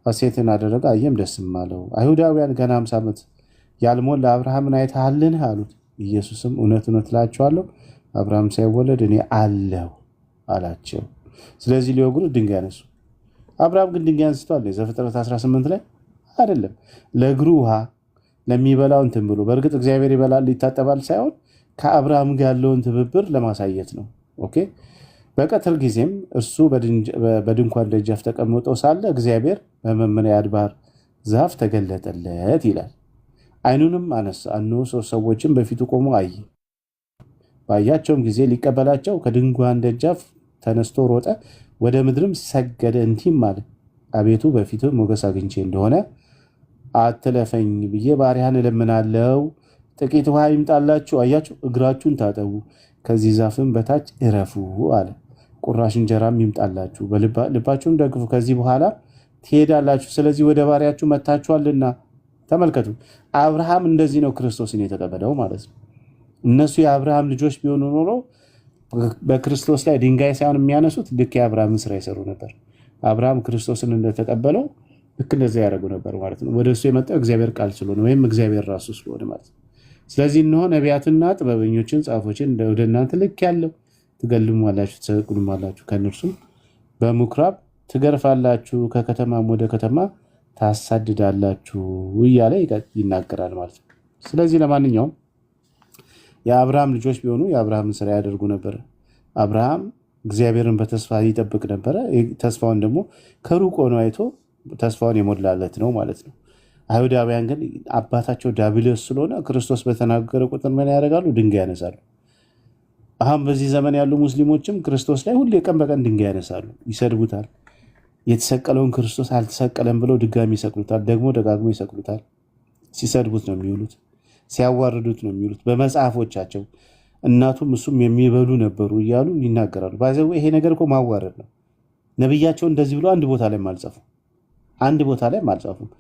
ሐሴትን አደረገ አየም ደስም አለው። አይሁዳውያን ገና 50 ዓመት ያልሞላ አብርሃምን አይተሃልን አሉት። ኢየሱስም እውነት እውነት እላችኋለሁ አብርሃም ሳይወለድ እኔ አለሁ አላቸው። ስለዚህ ሊወግሩት ድንጋይ አነሱ። አብርሃም ግን ድንጋይ አንስቷል ዘፍጥረት 18 ላይ አይደለም። ለእግሩ ውሃ ለሚበላው እንትን ብሎ በእርግጥ እግዚአብሔር ይበላል ይታጠባል ሳይሆን ከአብርሃም ጋር ያለውን ትብብር ለማሳየት ነው። ኦኬ። በቀትር ጊዜም እርሱ በድንኳን ደጃፍ ተቀምጦ ሳለ እግዚአብሔር በመምሪያ አድባር ዛፍ ተገለጠለት ይላል። ዓይኑንም አነሳ፣ እነሆ 3 ሰዎችም በፊቱ ቆሞ አየ። ባያቸውም ጊዜ ሊቀበላቸው ከድንኳን ደጃፍ ተነስቶ ሮጠ፣ ወደ ምድርም ሰገደ፣ እንዲህም አለ፣ አቤቱ በፊቱ ሞገስ አግኝቼ እንደሆነ አትለፈኝ ብዬ ባሪያህን እለምናለሁ። ጥቂት ውሃ ይምጣላችሁ፣ አያችሁ፣ እግራችሁን ታጠቡ፣ ከዚህ ዛፍም በታች እረፉ አለ። ቁራሽ እንጀራም ይምጣላችሁ፣ ልባችሁም ደግፉ፣ ከዚህ በኋላ ትሄዳላችሁ፣ ስለዚህ ወደ ባሪያችሁ መጥታችኋልና። ተመልከቱ፣ አብርሃም እንደዚህ ነው ክርስቶስን የተቀበለው ማለት ነው። እነሱ የአብርሃም ልጆች ቢሆኑ ኖሮ በክርስቶስ ላይ ድንጋይ ሳይሆን የሚያነሱት ልክ የአብርሃምን ስራ ይሰሩ ነበር። አብርሃም ክርስቶስን እንደተቀበለው ልክ እንደዚያ ያደርጉ ነበር ማለት ነው። ወደ እሱ የመጣው እግዚአብሔር ቃል ስለሆነ ወይም እግዚአብሔር ራሱ ስለሆነ ማለት ነው። ስለዚህ እነሆ ነቢያትና ጥበበኞችን ጻፎችን ወደ እናንተ ልክ ያለው ትገልሙማላችሁ፣ ትሰቅሉማላችሁ፣ ከእነርሱም በምኩራብ ትገርፋላችሁ፣ ከከተማም ወደ ከተማ ታሳድዳላችሁ እያለ ይናገራል ማለት ነው። ስለዚህ ለማንኛውም የአብርሃም ልጆች ቢሆኑ የአብርሃምን ስራ ያደርጉ ነበር። አብርሃም እግዚአብሔርን በተስፋ ይጠብቅ ነበረ። ተስፋውን ደግሞ ከሩቅ ሆኖ አይቶ ተስፋውን የሞላለት ነው ማለት ነው። አይሁዳውያን ግን አባታቸው ዲያብሎስ ስለሆነ ክርስቶስ በተናገረ ቁጥር ምን ያደርጋሉ? ድንጋይ ያነሳሉ። አሁን በዚህ ዘመን ያሉ ሙስሊሞችም ክርስቶስ ላይ ሁሌ ቀን በቀን ድንጋይ ያነሳሉ፣ ይሰድቡታል። የተሰቀለውን ክርስቶስ አልተሰቀለም ብለው ድጋሚ ይሰቅሉታል፣ ደግሞ ደጋግሞ ይሰቅሉታል። ሲሰድቡት ነው የሚውሉት፣ ሲያዋርዱት ነው የሚውሉት። በመጽሐፎቻቸው እናቱም እሱም የሚበሉ ነበሩ እያሉ ይናገራሉ። ባይዘው ይሄ ነገር እኮ ማዋረድ ነው። ነብያቸው እንደዚህ ብሎ አንድ ቦታ ላይ አልጻፉም።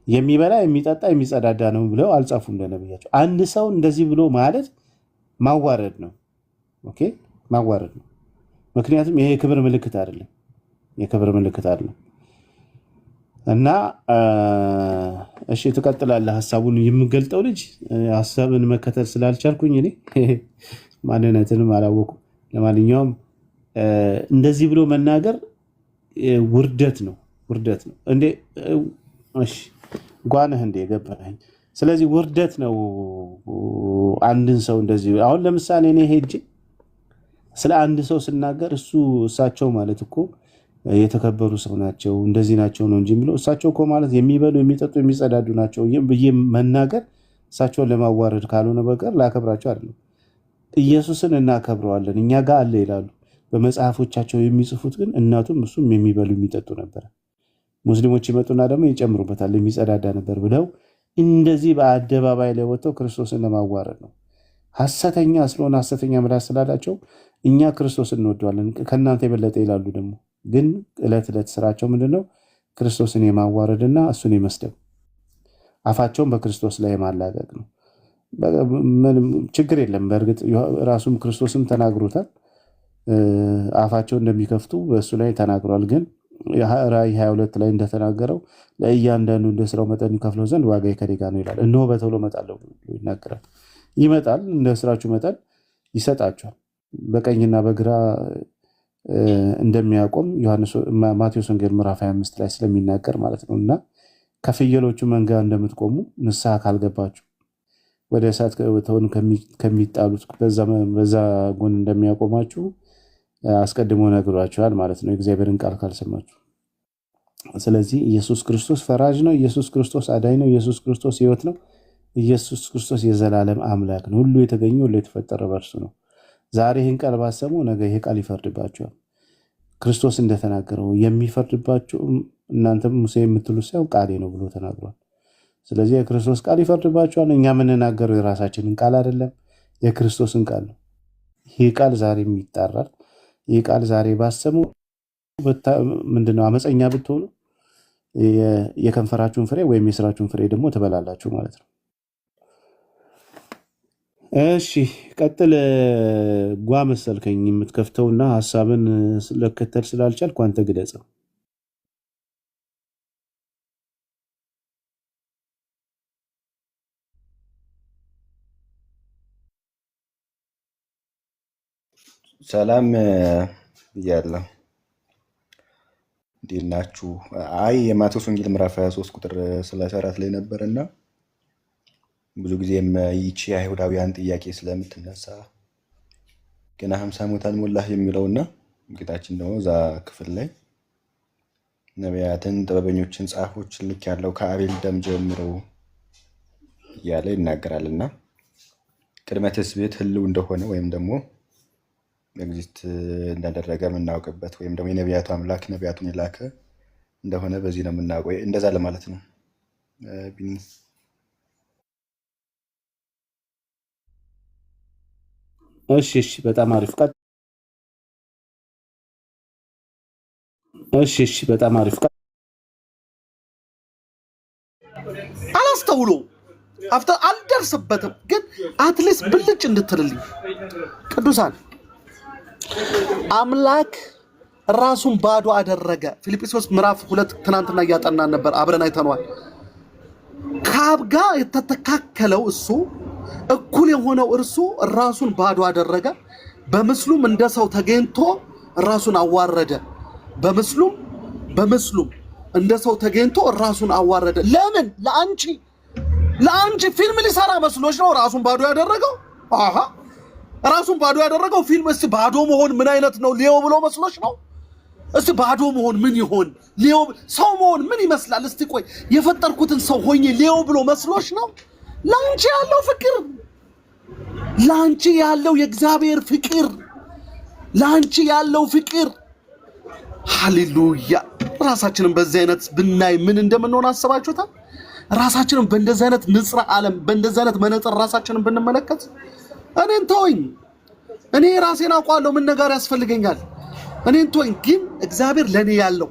የሚበላ የሚጠጣ የሚጸዳዳ ነው ብለው አልጻፉም ለነብያቸው። አንድ ሰው እንደዚህ ብሎ ማለት ማዋረድ ነው። ኦኬ፣ ማዋረድ ነው። ምክንያቱም ይሄ የክብር ምልክት አይደለም፣ እና እሺ ትቀጥላለህ። ሐሳቡን የምገልጠው ልጅ ሐሳብን መከተል ስላልቻልኩኝ እኔ ማንነትንም አላወኩም። ለማንኛውም እንደዚህ ብሎ መናገር ውርደት ነው እንዴ? እሺ ጓነህ እንዴ ገባኝ። ስለዚህ ውርደት ነው አንድን ሰው እንደዚህ። አሁን ለምሳሌ እኔ ሄጄ ስለ አንድ ሰው ስናገር እሳቸው ማለት እኮ የተከበሩ ሰው ናቸው እንደዚህ ናቸው ነው እንጂ የሚለው እሳቸው እኮ ማለት የሚበሉ የሚጠጡ የሚጸዳዱ ናቸው ብዬ መናገር እሳቸውን ለማዋረድ ካልሆነ በቀር ላከብራቸው አይደለም። ኢየሱስን እናከብረዋለን እኛ ጋር አለ ይላሉ። በመጽሐፎቻቸው የሚጽፉት ግን እናቱም እሱም የሚበሉ የሚጠጡ ነበር። ሙስሊሞች ይመጡና ደግሞ ይጨምሩበታል የሚጸዳዳ ነበር ብለው እንደዚህ በአደባባይ ላይ ወጥተው ክርስቶስን ለማዋረድ ነው። ሐሰተኛ ስለሆነ ሐሰተኛ ምላስ ስላላቸው እኛ ክርስቶስን እንወደዋለን ከእናንተ የበለጠ ይላሉ። ደግሞ ግን ዕለት ዕለት ስራቸው ምንድነው? ክርስቶስን የማዋረድና እሱን የመስደብ፣ አፋቸውን በክርስቶስ ላይ የማላቀቅ ነው። ምንም ችግር የለም። በእርግጥ ራሱም ክርስቶስም ተናግሮታል። አፋቸው እንደሚከፍቱ በእሱ ላይ ተናግሯል። ግን ራእይ 22 ላይ እንደተናገረው ለእያንዳንዱ እንደ ስራው መጠን ይከፍለው ዘንድ ዋጋዬ ከእኔ ጋር ነው ይላል። እነሆ በቶሎ እመጣለሁ ብሎ ይናገራል። ይመጣል፣ እንደ ስራችሁ መጠን ይሰጣችኋል። በቀኝና በግራ እንደሚያቆም ማቴዎስ ወንጌል ምዕራፍ 25 ላይ ስለሚናገር ማለት ነው። እና ከፍየሎቹ መንጋ እንደምትቆሙ ንስሐ ካልገባችሁ ወደ እሳት ከሚጣሉት በዛ ጎን እንደሚያቆማችሁ አስቀድሞ ነግሯችኋል ማለት ነው፣ የእግዚአብሔርን ቃል ካልሰማችሁ። ስለዚህ ኢየሱስ ክርስቶስ ፈራጅ ነው። ኢየሱስ ክርስቶስ አዳኝ ነው። ኢየሱስ ክርስቶስ ሕይወት ነው። ኢየሱስ ክርስቶስ የዘላለም አምላክ ነው። ሁሉ የተገኘው ሁሉ የተፈጠረ በእርሱ ነው። ዛሬ ይህን ቃል ባሰሙ ነገ ይሄ ቃል ይፈርድባቸዋል። ክርስቶስ እንደተናገረው የሚፈርድባቸው እናንተም ሙሴ የምትሉ ሳይሆን ቃሌ ነው ብሎ ተናግሯል። ስለዚህ የክርስቶስ ቃል ይፈርድባቸዋል። እኛ የምንናገረው የራሳችንን ቃል አይደለም፣ የክርስቶስን ቃል ነው። ይህ ቃል ዛሬም ይጣራል። ይህ ቃል ዛሬ ባሰሙ ምንድነው አመፀኛ ብትሆኑ የከንፈራችሁን ፍሬ ወይም የስራችሁን ፍሬ ደግሞ ትበላላችሁ ማለት ነው። እሺ ቀጥል። ጓ መሰልከኝ የምትከፍተውና ሐሳብን ለከተል ስላልቻልኩ አንተ ግለጸው። ሰላም ብያለሁ። እንዴት ናችሁ? አይ የማቴዎስ ወንጌል ምዕራፍ 23 ቁጥር 34 ላይ ነበርና ብዙ ጊዜም ይቺ አይሁዳውያን ጥያቄ ስለምትነሳ ገና 50 ዓመት አልሞላህ የሚለውና ጌታችን ደግሞ እዛ ክፍል ላይ ነቢያትን፣ ጥበበኞችን፣ ጻፎችን ልክ ያለው ከአቤል ደም ጀምሮ እያለ ይናገራልና ቅድመ ትስብእት ህልው እንደሆነ ወይም ደግሞ ኤግዚስት እንዳደረገ የምናውቅበት ወይም ደግሞ የነቢያቱ አምላክ ነቢያቱን የላከ እንደሆነ በዚህ ነው የምናውቀው። እንደዛ ለማለት ነው። ቢኒ እሺ በጣም አሪፍ ቃል። እሺ በጣም አሪፍ ቃል። አላስተውሎ አልደርስበትም፣ ግን አትሊስት ብልጭ እንድትልልኝ ቅዱሳን አምላክ ራሱን ባዶ አደረገ። ፊልጵስዩስ ምዕራፍ 2 ትናንትና እያጠናን ነበር፣ አብረን አይተነዋል። ከአብ ጋር የተተካከለው እሱ እኩል የሆነው እርሱ ራሱን ባዶ አደረገ። በምስሉም እንደ ሰው ተገኝቶ ራሱን አዋረደ። በምስሉም እንደ ሰው ተገኝቶ ራሱን አዋረደ። ለምን? ለአንቺ ፊልም ሊሰራ መስሎሽ ነው ራሱን ባዶ ያደረገው? አሃ ራሱን ባዶ ያደረገው ፊልም። እስቲ ባዶ መሆን ምን አይነት ነው ሊዮ ብሎ መስሎሽ ነው? እስቲ ባዶ መሆን ምን ይሆን? ሊዮ ሰው መሆን ምን ይመስላል? እስቲ ቆይ የፈጠርኩትን ሰው ሆኜ ሊዮ ብሎ መስሎሽ ነው? ላንቺ ያለው ፍቅር፣ ላንቺ ያለው የእግዚአብሔር ፍቅር፣ ላንቺ ያለው ፍቅር። ሃሌሉያ! ራሳችንን በዚህ አይነት ብናይ ምን እንደምንሆን አስባችሁታል? ራሳችንን በእንደዚህ አይነት ንጽረ ዓለም በእንደዚህ አይነት መነጽር ራሳችንን ብንመለከት፣ እኔን ተወኝ፣ እኔ ራሴን አውቃለሁ፣ ምን ነገር ያስፈልገኛል፣ እኔን ተወኝ። ግን እግዚአብሔር ለኔ ያለው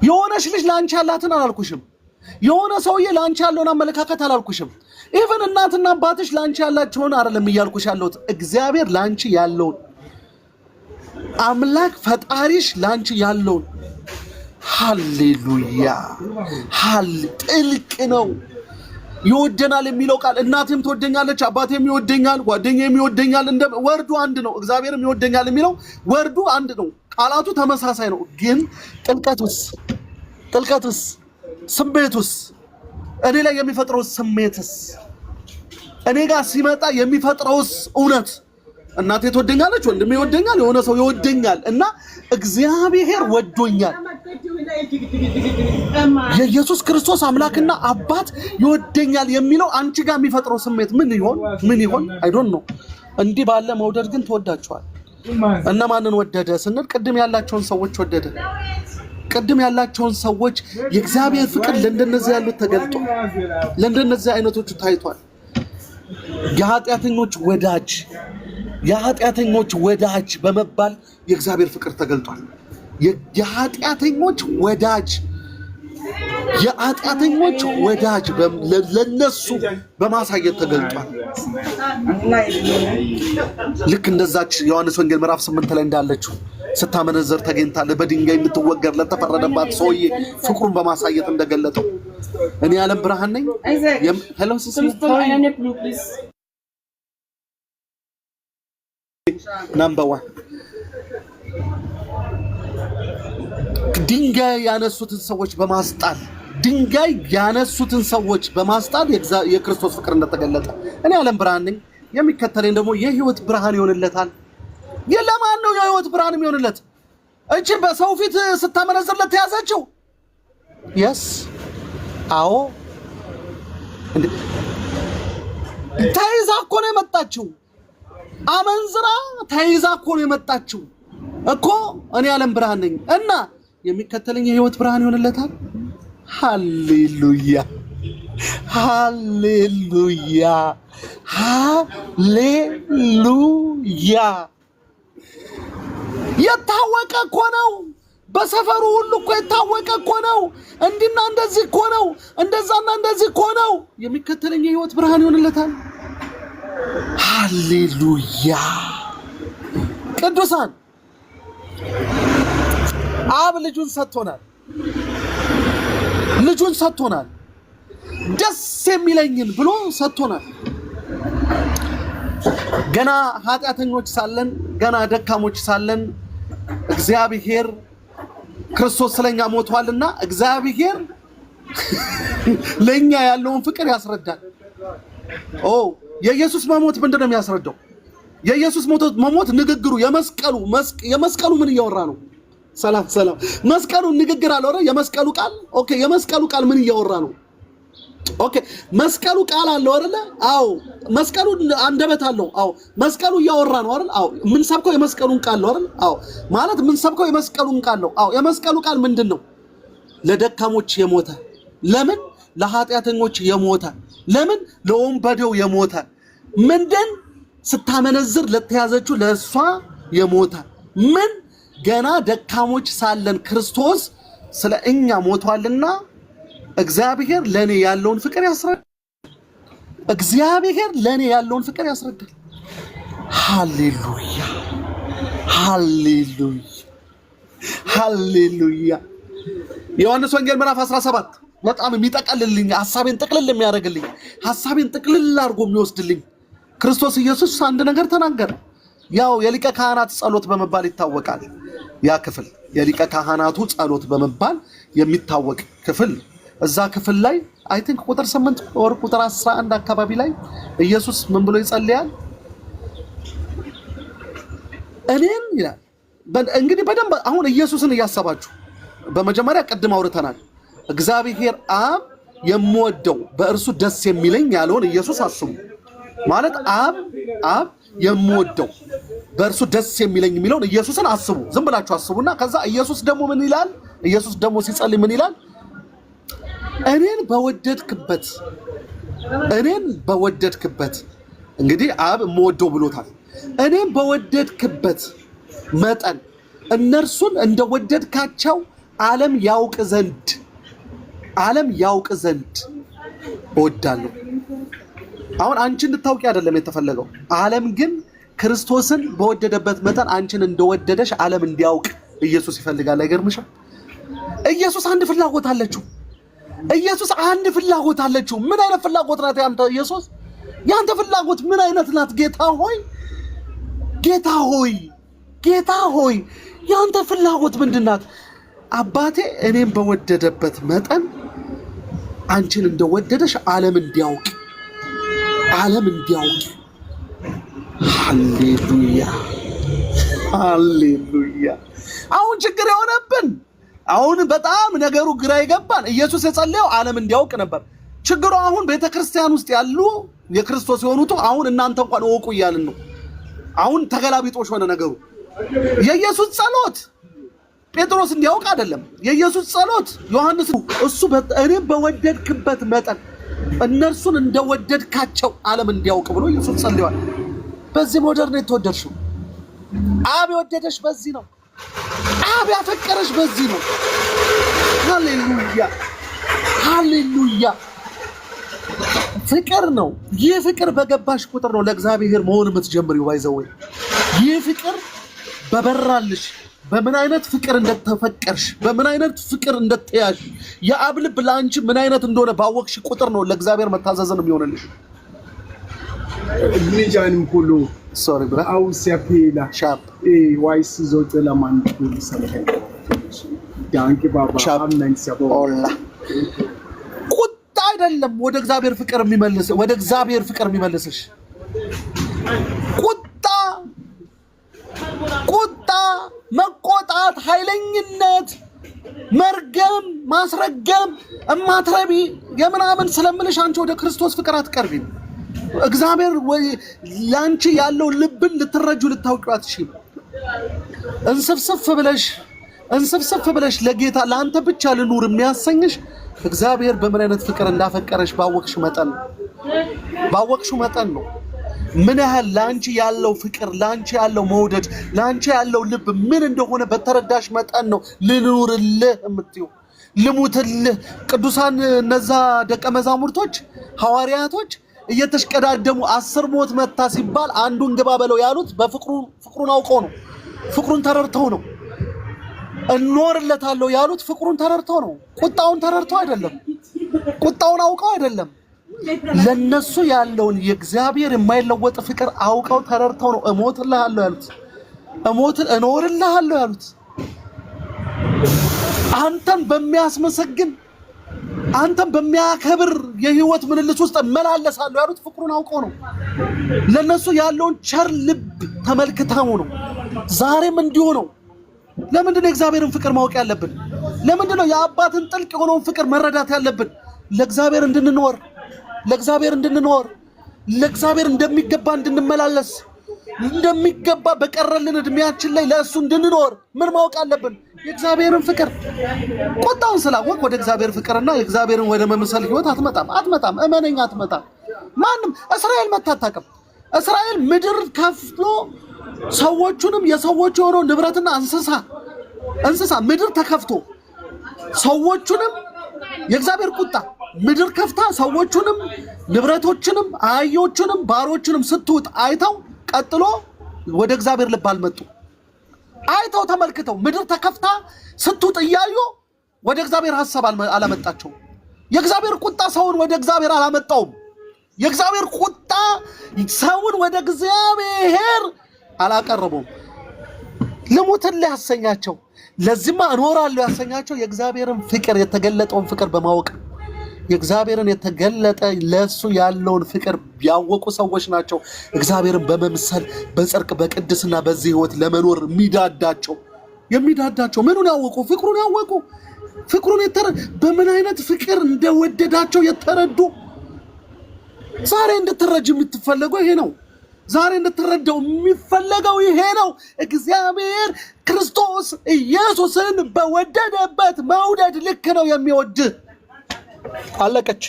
የሆነሽ ልጅ ላንቺ ያላትን አላልኩሽም። የሆነ ሰውዬ ላንቺ ያለውን አመለካከት አላልኩሽም። ኢቭን እናትና አባትሽ ላንቺ ያላቸውን አይደለም እያልኩሽ ያለሁት፣ እግዚአብሔር ላንቺ ያለውን አምላክ ፈጣሪሽ ላንቺ ያለውን። ሃሌሉያ! ጥልቅ ነው። ይወደናል የሚለው ቃል እናቴም ትወደኛለች፣ አባቴም ይወደኛል፣ ጓደኛዬም ይወደኛል፣ እንደ ወርዱ አንድ ነው። እግዚአብሔርም ይወደኛል የሚለው ወርዱ አንድ ነው። ቃላቱ ተመሳሳይ ነው። ግን ጥልቀቱስ ስሜቱስ እኔ ላይ የሚፈጥረው ስሜትስ እኔ ጋር ሲመጣ የሚፈጥረውስ እውነት እናቴ ትወደኛለች፣ ወንድሜ ይወደኛል፣ የሆነ ሰው ይወደኛል እና እግዚአብሔር ወዶኛል። የኢየሱስ ክርስቶስ አምላክና አባት ይወደኛል የሚለው አንቺ ጋር የሚፈጥረው ስሜት ምን ይሆን? አይ ዶንት ኖ። እንዲህ ባለ መውደድ ግን ተወዳቸዋል። እነማንን ወደደ ስንል ቅድም ያላቸውን ሰዎች ወደደ። ቅድም ያላቸውን ሰዎች የእግዚአብሔር ፍቅር ለእንደነዚህ ያሉት ተገልጦ ለእንደነዚህ አይነቶቹ ታይቷል። የኃጢአተኞች ወዳጅ በመባል የእግዚአብሔር ፍቅር ተገልጧል። የኃጢአተኞች ወዳጅ ለነሱ በማሳየት ተገልጧል። ልክ እንደዛች ዮሐንስ ወንጌል ምዕራፍ 8 ላይ እንዳለችው ስታመነዘር ተገኝታለህ፣ በድንጋይ እንድትወገር ለተፈረደባት ሰውዬ ፍቅሩን በማሳየት እንደገለጠው እኔ የዓለም ብርሃን ነኝ። ሄሎ ናምበር 1 ድንጋይ ያነሱትን ሰዎች በማስጣል የክርስቶስ ፍቅር እንደተገለጠ እኔ የዓለም ብርሃን ነኝ፣ የሚከተለኝ ደግሞ የህይወት ብርሃን ይሆንለታል። ለማን ነው የህይወት ብርሃን የሚሆንለት? እቺ በሰው ፊት ስታመነዝርለት ተያዘችው? የስ አዎ፣ ተይዛ እኮ ነው የመጣችው። አመንዝራ ተይዛ እኮ ነው የመጣችው እኮ። እኔ የዓለም ብርሃን ነኝ እና የሚከተለኝ የህይወት ብርሃን ይሆንለታል። ሃሌሉያ! የታወቀ እኮ ነው። በሰፈሩ ሁሉ እኮ የታወቀ እኮ ነው። እንዲና እንደዚህ እኮ ነው፣ እንደዛና እንደዚህ እኮ ነው። የሚከተለኝ የህይወት ብርሃን ይሆንለታል። ሃሌሉያ! ቅዱሳን አብ ልጁን ሰጥቶናል። ደስ የሚለኝን ብሎ ሰጥቶናል። ገና ኃጢአተኞች ሳለን፣ ገና ደካሞች ሳለን እግዚአብሔር ክርስቶስ ስለኛ ሞቷልና እግዚአብሔር ለኛ ያለውን ፍቅር ያስረዳል። የኢየሱስ መሞት ምንድነው የሚያስረዳው? የኢየሱስ መሞት ንግግሩ የመስቀሉ ምን እያወራ ነው? ሰላም መስቀሉ ንግግር አለ አይደል? የመስቀሉ ቃል ኦኬ። የመስቀሉ ቃል ምን እያወራ ነው? ኦኬ መስቀሉ ቃል አለው አይደል? አዎ መስቀሉ አንደበት አለው። አዎ መስቀሉ እያወራ ነው አይደል? አዎ ምን ሰብከው የመስቀሉን ቃል ነው አይደል? አዎ ማለት ምን ሰብከው የመስቀሉን ቃል ነው። አዎ የመስቀሉ ቃል ምንድነው? ለደካሞች የሞተ ለምን? ለኃጢአተኞች የሞተ ለምን? ለወንበዴው የሞተ ምንድን? ስታመነዝር ለተያዘችው ለሷ የሞተ ምን? ገና ደካሞች ሳለን ክርስቶስ ስለ እኛ ሞቷልና እግዚአብሔር ለኔ ያለውን ፍቅር ያስረዳል። ሃሌሉያ! ሃሌሉያ። ዮሐንስ ወንጌል ምዕራፍ 17 በጣም የሚጠቀልልኝ ሐሳቤን ጥቅልል የሚያደርግልኝ ሐሳቤን ጥቅልል አድርጎ የሚወስድልኝ ክርስቶስ ኢየሱስ አንድ ነገር ተናገረ። ያው የሊቀ ካህናት ጸሎት በመባል ይታወቃል። ያ ክፍል የሊቀ ካህናቱ ጸሎት በመባል የሚታወቅ ክፍል እዛ ክፍል ላይ አይ ቲንክ ቁጥር 8 ወር ቁጥር 11 አካባቢ ላይ ኢየሱስ ምን ብሎ ይጸልያል? እኔን ይላል። እንግዲህ በደንብ አሁን ኢየሱስን እያሰባችሁ በመጀመሪያ ቀድም አውርተናል። እግዚአብሔር አብ የምወደው በእርሱ ደስ የሚለኝ ያለውን ኢየሱስ አስቡ። ማለት አብ የምወደው በእርሱ ደስ የሚለኝ የሚለውን ኢየሱስን አስቡ። ዝም ብላችሁ አስቡና ከዛ ኢየሱስ ደግሞ ምን ይላል? ኢየሱስ ደግሞ ሲጸልይ ምን ይላል? እኔን በወደድክበት እንግዲህ አብ የምወደው ብሎታል። እኔን በወደድክበት መጠን እነርሱን እንደወደድካቸው ዓለም ያውቅ ዘንድ እወዳለሁ። አሁን አንቺ እንድታውቂ አይደለም የተፈለገው። ዓለም ግን ክርስቶስን በወደደበት መጠን አንቺን እንደወደደሽ ዓለም እንዲያውቅ ኢየሱስ ይፈልጋል። አይገርምሽም? ኢየሱስ አንድ ፍላጎት አለችው። ምን አይነት ፍላጎት ናት ያንተ ኢየሱስ? ያንተ ፍላጎት ምን አይነት ናት? ጌታ ሆይ ያንተ ፍላጎት ምንድናት? አባቴ እኔም በወደደበት መጠን አንቺን እንደወደደሽ ዓለም እንዲያውቅ። ሃሌሉያ። አሁን ችግር የሆነብን አሁን በጣም ነገሩ ግራ ይገባን። ኢየሱስ የጸለየው ዓለም እንዲያውቅ ነበር። ችግሩ አሁን ቤተክርስቲያን ውስጥ ያሉ የክርስቶስ የሆኑት አሁን እናንተ እንኳን እወቁ እያልን ነው። አሁን ተገላቢጦሽ ሆነ ነገሩ። የኢየሱስ ጸሎት ጴጥሮስ እንዲያውቅ አይደለም። የኢየሱስ ጸሎት ዮሐንስ እሱ እኔም በወደድክበት መጠን እነርሱን እንደወደድካቸው ዓለም እንዲያውቅ ብሎ ኢየሱስ ጸልዮአል። በዚህ ሞደርን የተወደድሽው አብ የወደደሽ በዚህ ነው። አብ ያፈቀረሽ በዚህ ነው። ሃሌሉያ። ፍቅር ነው። ይህ ፍቅር በገባሽ ቁጥር ነው ለእግዚአብሔር መሆን የምትጀምሪው። ባይዘው ይህ ፍቅር በበራልሽ በምን አይነት ፍቅር እንደተፈቀርሽ በምን አይነት ፍቅር እንደተያሽ የአብ ልብ ለአንቺ ምን አይነት እንደሆነ ባወቅሽ ቁጥር ነው ለእግዚአብሔር መታዘዝን የሚሆንልሽ። Lijanim Polo. Sorry, bro. Au Siapela. Sharp. Wise Zotela Man Polo. Danke Baba. Amen. Olla. ቁጣ አይደለም ወደ እግዚአብሔር ፍቅር የሚመልስሽ ቁጣ መቆጣት፣ ኃይለኝነት፣ መርገም፣ ማስረገም እማትረቢ የምናምን ስለምልሽ አንቺ ወደ ክርስቶስ ፍቅር አትቀርቢም። እግዚአብሔር ላንቺ ያለው ልብን ልታውቂው አትችይም። እንስፍስፍ ብለሽ ለጌታ ለአንተ ብቻ ልኑር የሚያሰኝሽ እግዚአብሔር በምን አይነት ፍቅር እንዳፈቀረሽ ባወቅሽው መጠን ነው። ምን ያህል ላንቺ ያለው ፍቅር፣ ላንቺ ያለው መውደድ፣ ላንቺ ያለው ልብ ምን እንደሆነ በተረዳሽ መጠን ነው ልኑርልህ የምትይው፣ ልሙትልህ። ቅዱሳን እነዛ ደቀ መዛሙርቶች ሐዋርያቶች እየተሽቀዳደሙ 10 ሞት መታ ሲባል አንዱን ግባ በለው ያሉት ፍቅሩን አውቀው ነው። ፍቅሩን ተረድተው ነው። እኖርለታለሁ ያሉት ፍቅሩን ተረድተው ነው። ቁጣውን ተረድተው አይደለም። ቁጣውን አውቀው አይደለም። ለነሱ ያለውን የእግዚአብሔር የማይለወጥ ፍቅር አውቀው ተረድተው ነው እኖርልሃለሁ ያሉት። አንተን በሚያስመሰግን አንተን በሚያከብር የህይወት ምልልስ ውስጥ እመላለሳለሁ ያሉት ፍቅሩን አውቀው ነው። ለነሱ ያለውን ቸር ልብ ተመልክተው ነው። ዛሬም እንዲሁ ነው። ለምንድን ነው የእግዚአብሔርን ፍቅር ማወቅ ያለብን? ለምንድን ነው የአባትን ጥልቅ የሆነውን ፍቅር መረዳት ያለብን? ለእግዚአብሔር እንድንኖር ለእግዚአብሔር እንደሚገባ እንድንመላለስ እንደሚገባ በቀረልን እድሜያችን ላይ ለእሱ እንድንኖር ምን ማወቅ አለብን? የእግዚአብሔርን ፍቅር። ቁጣውን ስላወቅ ወደ እግዚአብሔር ፍቅርና የእግዚአብሔርን ወደ መምሰል ህይወት አትመጣም። እመነኝ፣ አትመጣም። ማንም እስራኤል መታታቀም እስራኤል ምድር ከፍሎ ሰዎቹንም የሰዎቹ የሆነው ንብረትና እንስሳ ምድር ተከፍቶ ሰዎቹንም የእግዚአብሔር ቁጣ ምድር ከፍታ ሰዎቹንም ንብረቶችንም አህዮቹንም ባሮቹንም ስትውጥ አይተው ቀጥሎ ወደ እግዚአብሔር ልብ አልመጡ። አይተው ተመልክተው ምድር ተከፍታ ስትውጥ እያዩ ወደ እግዚአብሔር ሐሳብ አላመጣቸው። የእግዚአብሔር ቁጣ ሰውን ወደ እግዚአብሔር አላመጣውም። የእግዚአብሔር ቁጣ ሰውን ወደ እግዚአብሔር አላቀረበውም። ልሙትልህ ያሰኛቸው ለዚህማ እኖራለሁ ያሰኛቸው የእግዚአብሔርን ፍቅር የተገለጠውን ፍቅር በማወቅ የእግዚአብሔርን የተገለጠ ለሱ ያለውን ፍቅር ያወቁ ሰዎች ናቸው። እግዚአብሔርን በመምሰል በጽድቅ በቅድስና በዚህ ህይወት ለመኖር የሚዳዳቸው ምኑን ያወቁ? ፍቅሩን ያወቁ። ፍቅሩን በምን አይነት ፍቅር እንደወደዳቸው የተረዱ። ዛሬ እንድትረጅ የምትፈልገው ይሄ ነው። ዛሬ እንድትረዳው የሚፈለገው ይሄ ነው። እግዚአብሔር ክርስቶስ ኢየሱስን በወደደበት መውደድ ልክ ነው የሚወድ። አለቀች።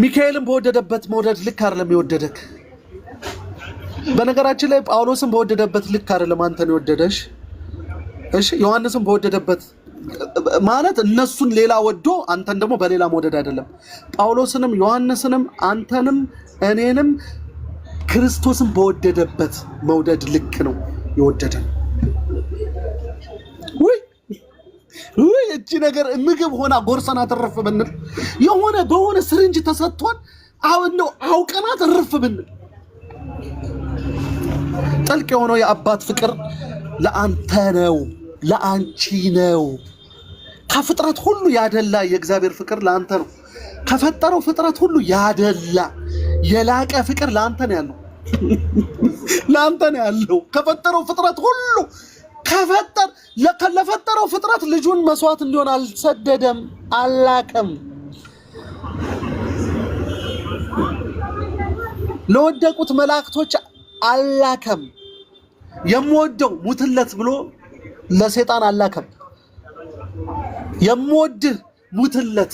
ሚካኤልን በወደደበት መውደድ ልክ አይደለም የወደደክ። በነገራችን ላይ ጳውሎስን በወደደበት ልክ አይደለም አንተን የወደደሽ። እሺ ዮሐንስን በወደደበት ማለት እነሱን ሌላ ወዶ አንተን ደግሞ በሌላ መውደድ አይደለም። ጳውሎስንም ዮሐንስንም አንተንም እኔንም ክርስቶስን በወደደበት መውደድ ልክ ነው የወደደን። ወይ እቺ ነገር ምግብ ሆና ጎርሰና ተረፍ ብንል የሆነ በሆነ ስሪንጅ ተሰጥቷል ነው አውቀናት ተረፍ ብንል ጥልቅ የሆነው የአባት ፍቅር ለአንተ ነው ለአንቺ ነው። ከፍጥረት ሁሉ ያደላ የእግዚአብሔር ፍቅር ለአንተ ነው። ከፈጠረው ፍጥረት ሁሉ ያደላ የላቀ ፍቅር ለአንተ ነው ያለው። ለአንተ ነው ያለው። ከፈጠረው ፍጥረት ሁሉ ለፈጠረው ፍጥረት ልጁን መስዋዕት እንዲሆን አልሰደደም፣ አላከም። ለወደቁት መላእክቶች አላከም። የምወደው ሙትለት ብሎ ለሰይጣን አላከም። የምወድህ ሙትለት